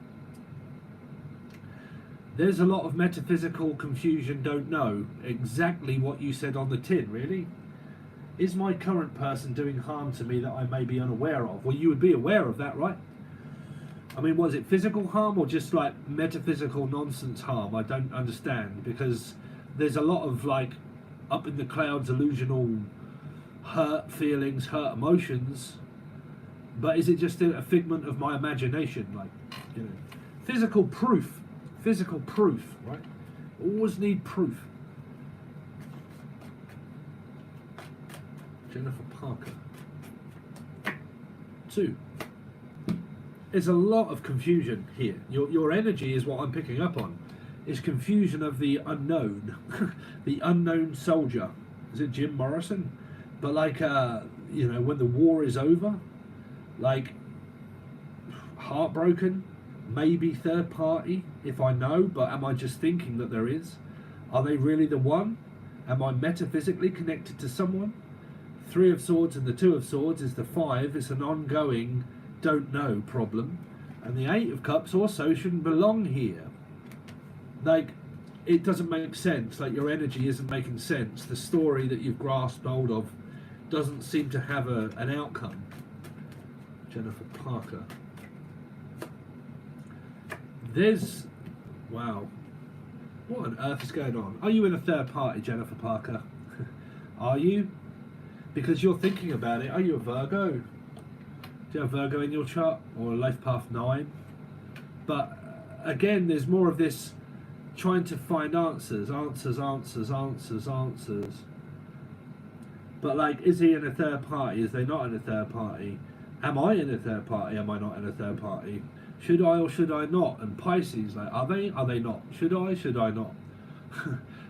There's a lot of metaphysical confusion. Don't know exactly what you said on the tin, really. Is my current person doing harm to me that I may be unaware of? Well, you would be aware of that, right? I mean, was it physical harm or just like metaphysical nonsense harm? I don't understand, because there's a lot of like up in the clouds illusional hurt feelings, hurt emotions, but is it just a figment of my imagination? Like, you know, physical proof, right? Always need proof. Jennifer Parker. 2. There's a lot of confusion here. Your energy is what I'm picking up on. Is confusion of the unknown. The unknown soldier. Is it Jim Morrison? But like, you know, when the war is over, like, heartbroken, maybe third party, if I know, but am I just thinking that there is? Are they really the one? Am I metaphysically connected to someone? 3 of Swords and the 2 of Swords is the 5. It's an ongoing don't know problem. And the 8 of Cups also shouldn't belong here. Like, it doesn't make sense. Like, your energy isn't making sense. The story that you've grasped hold of doesn't seem to have an outcome. Jennifer Parker. There's, wow. What on earth is going on? Are you in a third party, Jennifer Parker? Are you? Because you're thinking about it. Are you a Virgo? Do you have Virgo in your chart? Or a life path 9? But again, there's more of this trying to find answers. But like, is he in a third party? Is they not in a third party? Am I in a third party? Am I not in a third party? Should I or should I not? And Pisces, like, are they? Are they not? Should I? Should I not?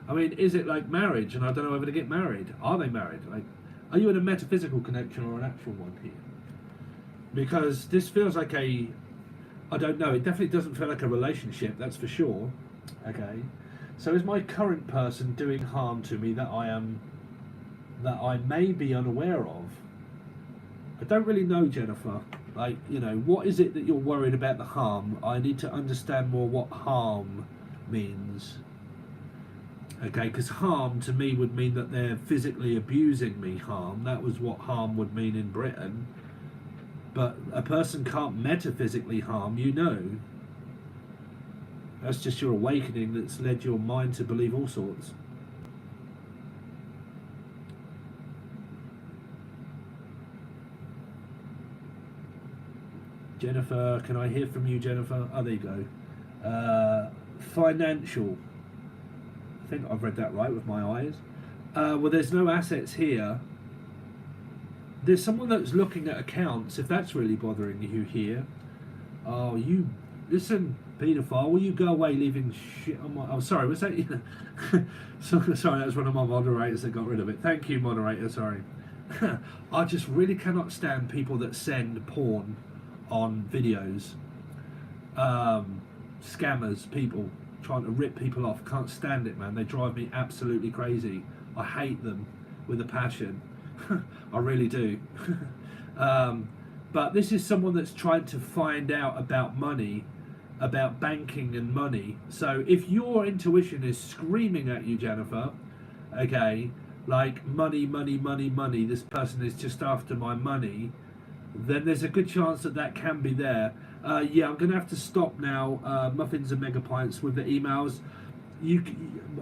I mean, is it like marriage? And I don't know whether to get married. Are they married? Like, are you in a metaphysical connection or an actual one here? Because this feels like a, I don't know. It definitely doesn't feel like a relationship. That's for sure. Okay. So is my current person doing harm to me that I may be unaware of? I don't really know, Jennifer. Like, you know, what is it that you're worried about the harm? I need to understand more what harm means. Okay, because harm to me would mean that they're physically abusing me. Harm, that was what harm would mean in Britain. But a person can't metaphysically harm, you know. That's just your awakening that's led your mind to believe all sorts. Jennifer, can I hear from you, Jennifer? Oh, there you go. Financial. I think I've read that right with my eyes. Well, there's no assets here. There's someone that's looking at accounts, if that's really bothering you here. Oh, you... Listen, paedophile, will you go away leaving shit on my... Oh, sorry, was that... Sorry, that was one of my moderators that got rid of it. Thank you, moderator, sorry. I just really cannot stand people that send porn on videos. Scammers, people trying to rip people off. Can't stand it, man. They drive me absolutely crazy. I hate them with a passion. I really do. But this is someone that's trying to find out about money, about banking and money. So if your intuition is screaming at you, Jennifer, okay, like money, this person is just after my money, then there's a good chance that that can be there. Yeah, I'm going to have to stop now, Muffins and Mega Pints, with the emails.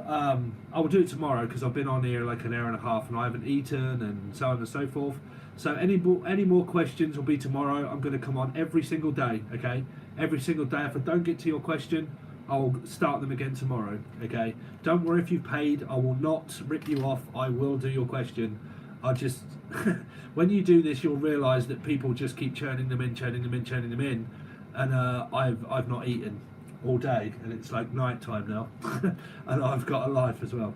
I will do it tomorrow because I've been on here like an hour and a half and I haven't eaten and so on and so forth. So any more questions will be tomorrow. I'm going to come on every single day, okay? Every single day. If I don't get to your question, I'll start them again tomorrow, okay? Don't worry if you've paid. I will not rip you off. I will do your question. I just... when you do this, you'll realise that people just keep churning them in. And I've not eaten all day, and it's like night time now. And I've got a life as well.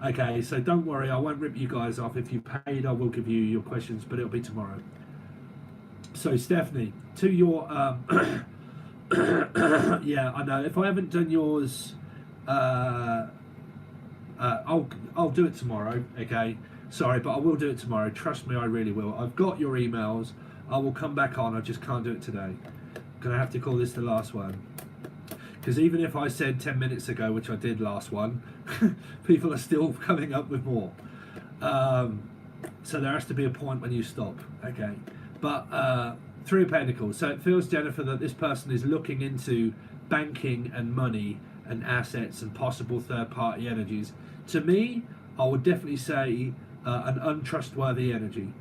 Okay, so don't worry, I won't rip you guys off. If you paid, I will give you your questions, but it'll be tomorrow. So Stephanie, to your yeah, I know, if I haven't done yours, I'll do it tomorrow, okay? Sorry, but I will do it tomorrow. Trust me, I really will. I've got your emails. I will come back on. I just can't do it today. Gonna have to call this the last one. Because even if I said 10 minutes ago, which I did last one, people are still coming up with more. So there has to be a point when you stop. Okay. But Three of Pentacles. So it feels, Jennifer, that this person is looking into banking and money and assets and possible third-party energies. To me, I would definitely say an untrustworthy energy.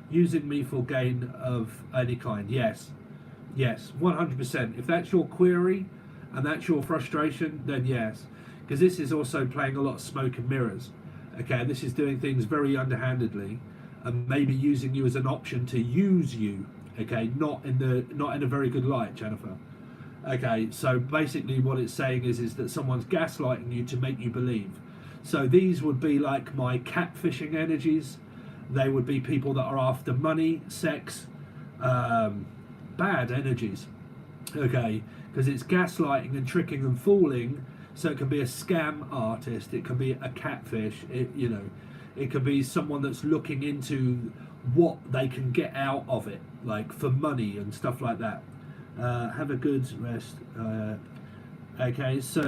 Using me for gain of any kind. Yes. Yes, 100%. If that's your query and that's your frustration, then yes. Because this is also playing a lot of smoke and mirrors. Okay, this is doing things very underhandedly and maybe using you as an option to use you. Okay, not in a very good light, Jennifer. Okay, so basically what it's saying is that someone's gaslighting you to make you believe. So these would be like my catfishing energies. They would be people that are after money, sex, bad energies, okay, because it's gaslighting and tricking and fooling. So it can be a scam artist, it can be a catfish, you know, it could be someone that's looking into what they can get out of it, like for money and stuff like that. Have a good rest. Okay, so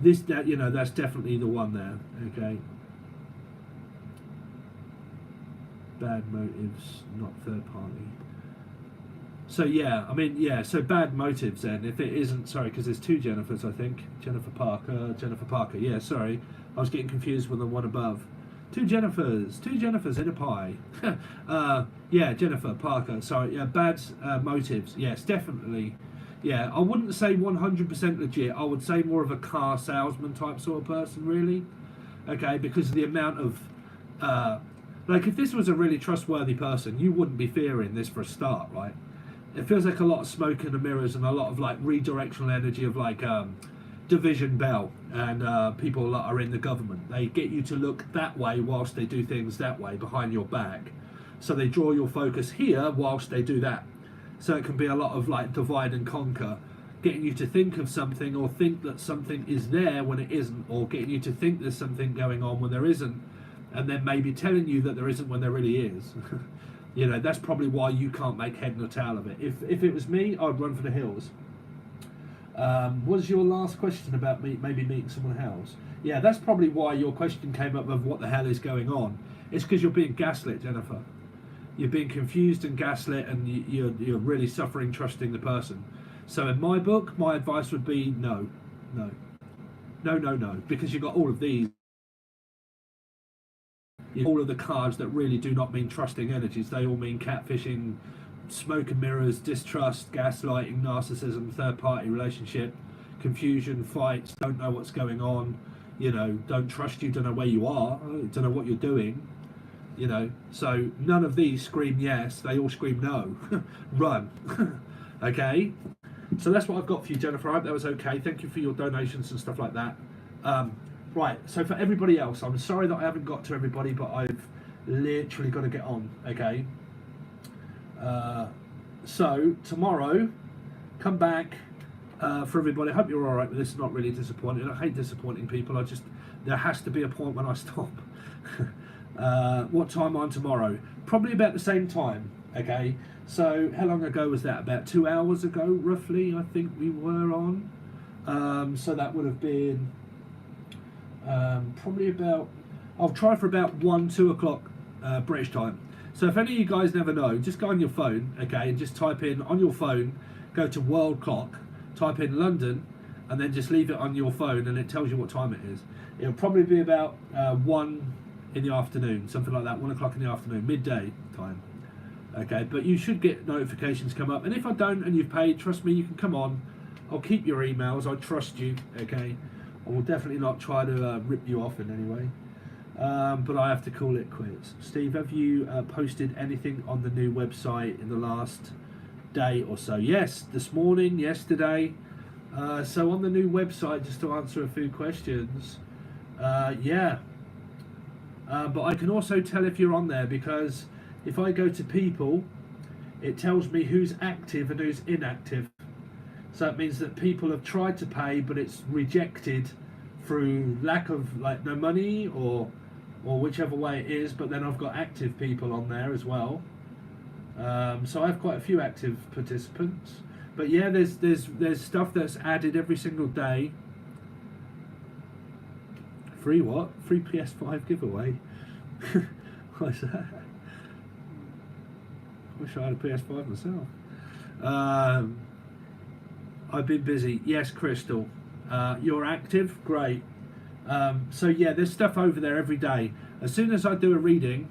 that you know, that's definitely the one there. Okay. Bad motives, not third party. So yeah, I mean, yeah, so bad motives then. If it isn't, sorry, because there's two Jennifers, I think. Jennifer Parker. Yeah, sorry, I was getting confused with the one above. Two Jennifers in a pie. Yeah, Jennifer Parker. Sorry, yeah, bad motives. Yes, definitely. Yeah, I wouldn't say 100% legit. I would say more of a car salesman type sort of person, really. Okay, because of the amount of like, if this was a really trustworthy person, you wouldn't be fearing this for a start, right? It feels like a lot of smoke in the mirrors and a lot of like redirectional energy of like Division Bell and people that are in the government. They get you to look that way whilst they do things that way behind your back. So they draw your focus here whilst they do that. So it can be a lot of like divide and conquer, getting you to think of something or think that something is there when it isn't, or getting you to think there's something going on when there isn't, and then maybe telling you that there isn't when there really is. You know, that's probably why you can't make head nor tail of it. If it was me, I'd run for the hills. Was your last question about maybe meeting someone else? Yeah, that's probably why your question came up of what the hell is going on. It's because you're being gaslit, Jennifer. You're being confused and gaslit, and you're really suffering trusting the person. So in my book, my advice would be no, because you've got all of these. All of the cards that really do not mean trusting energies. They all mean catfishing, smoke and mirrors, distrust, gaslighting, narcissism, third party relationship, confusion, fights, don't know what's going on, you know, don't trust you, don't know where you are, don't know what you're doing, you know. So none of these scream yes, they all scream no. Run. Okay, so that's what I've got for you, Jennifer. I hope that was okay. Thank you for your donations and stuff like that. Right, so for everybody else, I'm sorry that I haven't got to everybody, but I've literally got to get on, okay? So tomorrow, come back for everybody. I hope you're all right with this. Not really disappointed. I hate disappointing people. There has to be a point when I stop. What time on tomorrow? Probably about the same time, okay? So how long ago was that? About 2 hours ago, roughly, I think we were on. So that would have been probably about, I'll try for about 1-2 o'clock British time. So if any of you guys never know, just go on your phone, okay, and just type in on your phone, go to world clock, type in London, and then just leave it on your phone, and it tells you what time it is. It'll probably be about 1 in the afternoon, something like that, 1 o'clock in the afternoon, midday time. Okay, but you should get notifications come up, and if I don't and you've paid, trust me, you can come on. I'll keep your emails. I trust you. Okay, I will definitely not try to rip you off in any way. But I have to call it quits. Steve, have you posted anything on the new website in the last day or so? Yes, this morning, yesterday. So on the new website, just to answer a few questions, yeah. But I can also tell if you're on there, because if I go to people, it tells me who's active and who's inactive. So it means that people have tried to pay, but it's rejected through lack of, like, no money or whichever way it is. But then I've got active people on there as well. So I have quite a few active participants. But yeah, there's stuff that's added every single day. Free what? Free PS5 giveaway. What's that? Wish I had a PS5 myself. I've been busy. Yes, Crystal. You're active? Great. So yeah, there's stuff over there every day. As soon as I do a reading,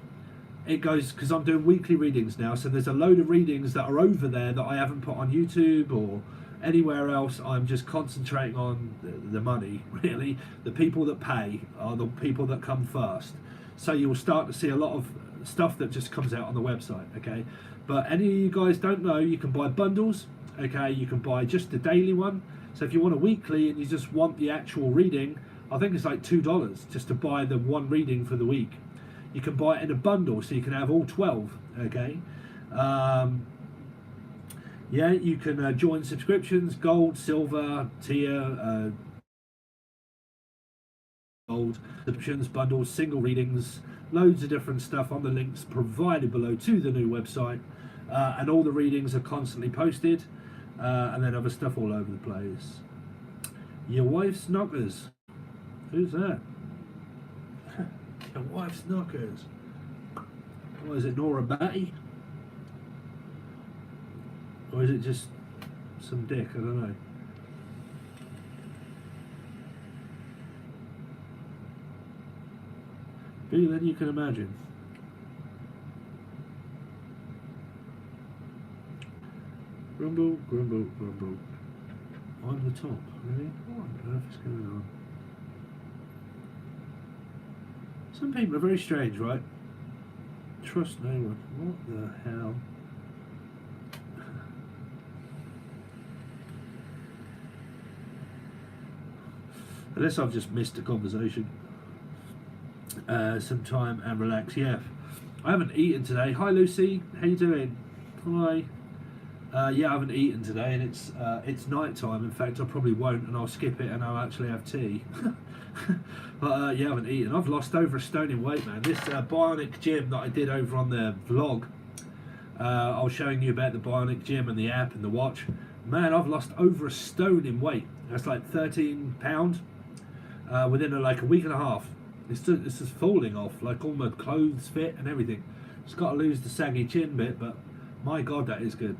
it goes, because I'm doing weekly readings now, so there's a load of readings that are over there that I haven't put on YouTube or anywhere else. I'm just concentrating on the money, really. The people that pay are the people that come first. So you'll start to see a lot of stuff that just comes out on the website, okay? But any of you guys don't know, you can buy bundles, okay? You can buy just the daily one. So if you want a weekly and you just want the actual reading, I think it's like $2 just to buy the one reading for the week. You can buy it in a bundle, so you can have all 12, okay? Yeah, you can join subscriptions, gold, silver, tier, gold, subscriptions, bundles, single readings, loads of different stuff on the links provided below to the new website. And all the readings are constantly posted, and then other stuff all over the place. Your wife's knockers. Who's that? Your wife's knockers. What is it, Nora Batty? Or is it just some dick? I don't know. Bigger than you can imagine. Grumble, grumble, grumble. On the top, really? What on earth is going on? Some people are very strange, right? Trust no one. What the hell? Unless I've just missed a conversation. Some time and relax. Yeah, I haven't eaten today. Hi Lucy, how you doing? Hi. Yeah, I haven't eaten today, and it's night time. In fact, I probably won't, and I'll skip it, and I'll actually have tea. But yeah, I haven't eaten. I've lost over a stone in weight, man. This bionic gym that I did over on the vlog, I was showing you about the bionic gym and the app and the watch. Man, I've lost over a stone in weight. That's like 13 pounds within like a week and a half. It's just falling off. Like all my clothes fit and everything. Just got to lose the saggy chin bit, but my God, that is good.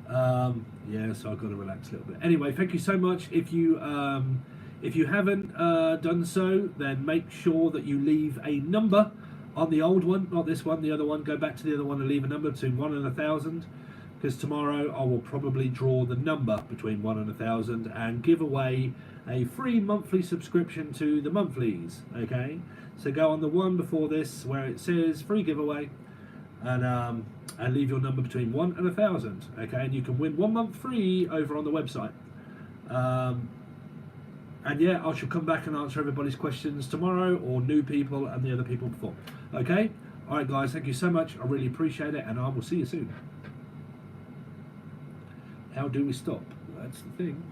Yeah, so I've got to relax a little bit. Anyway, thank you so much. If you haven't done so, then make sure that you leave a number on the old one, not this one, the other one. Go back to the other one and leave a number between 1 and 1,000, because tomorrow I will probably draw the number between 1 and 1,000 and give away a free monthly subscription to the monthlies. Okay, so go on the one before this where it says free giveaway, and leave your number between 1 and 1,000. Okay, and you can win 1 month free over on the website. And yeah, I shall come back and answer everybody's questions tomorrow, or new people and the other people before. Okay, all right guys, thank you so much. I really appreciate it, and I will see you soon. How do we stop? That's the thing.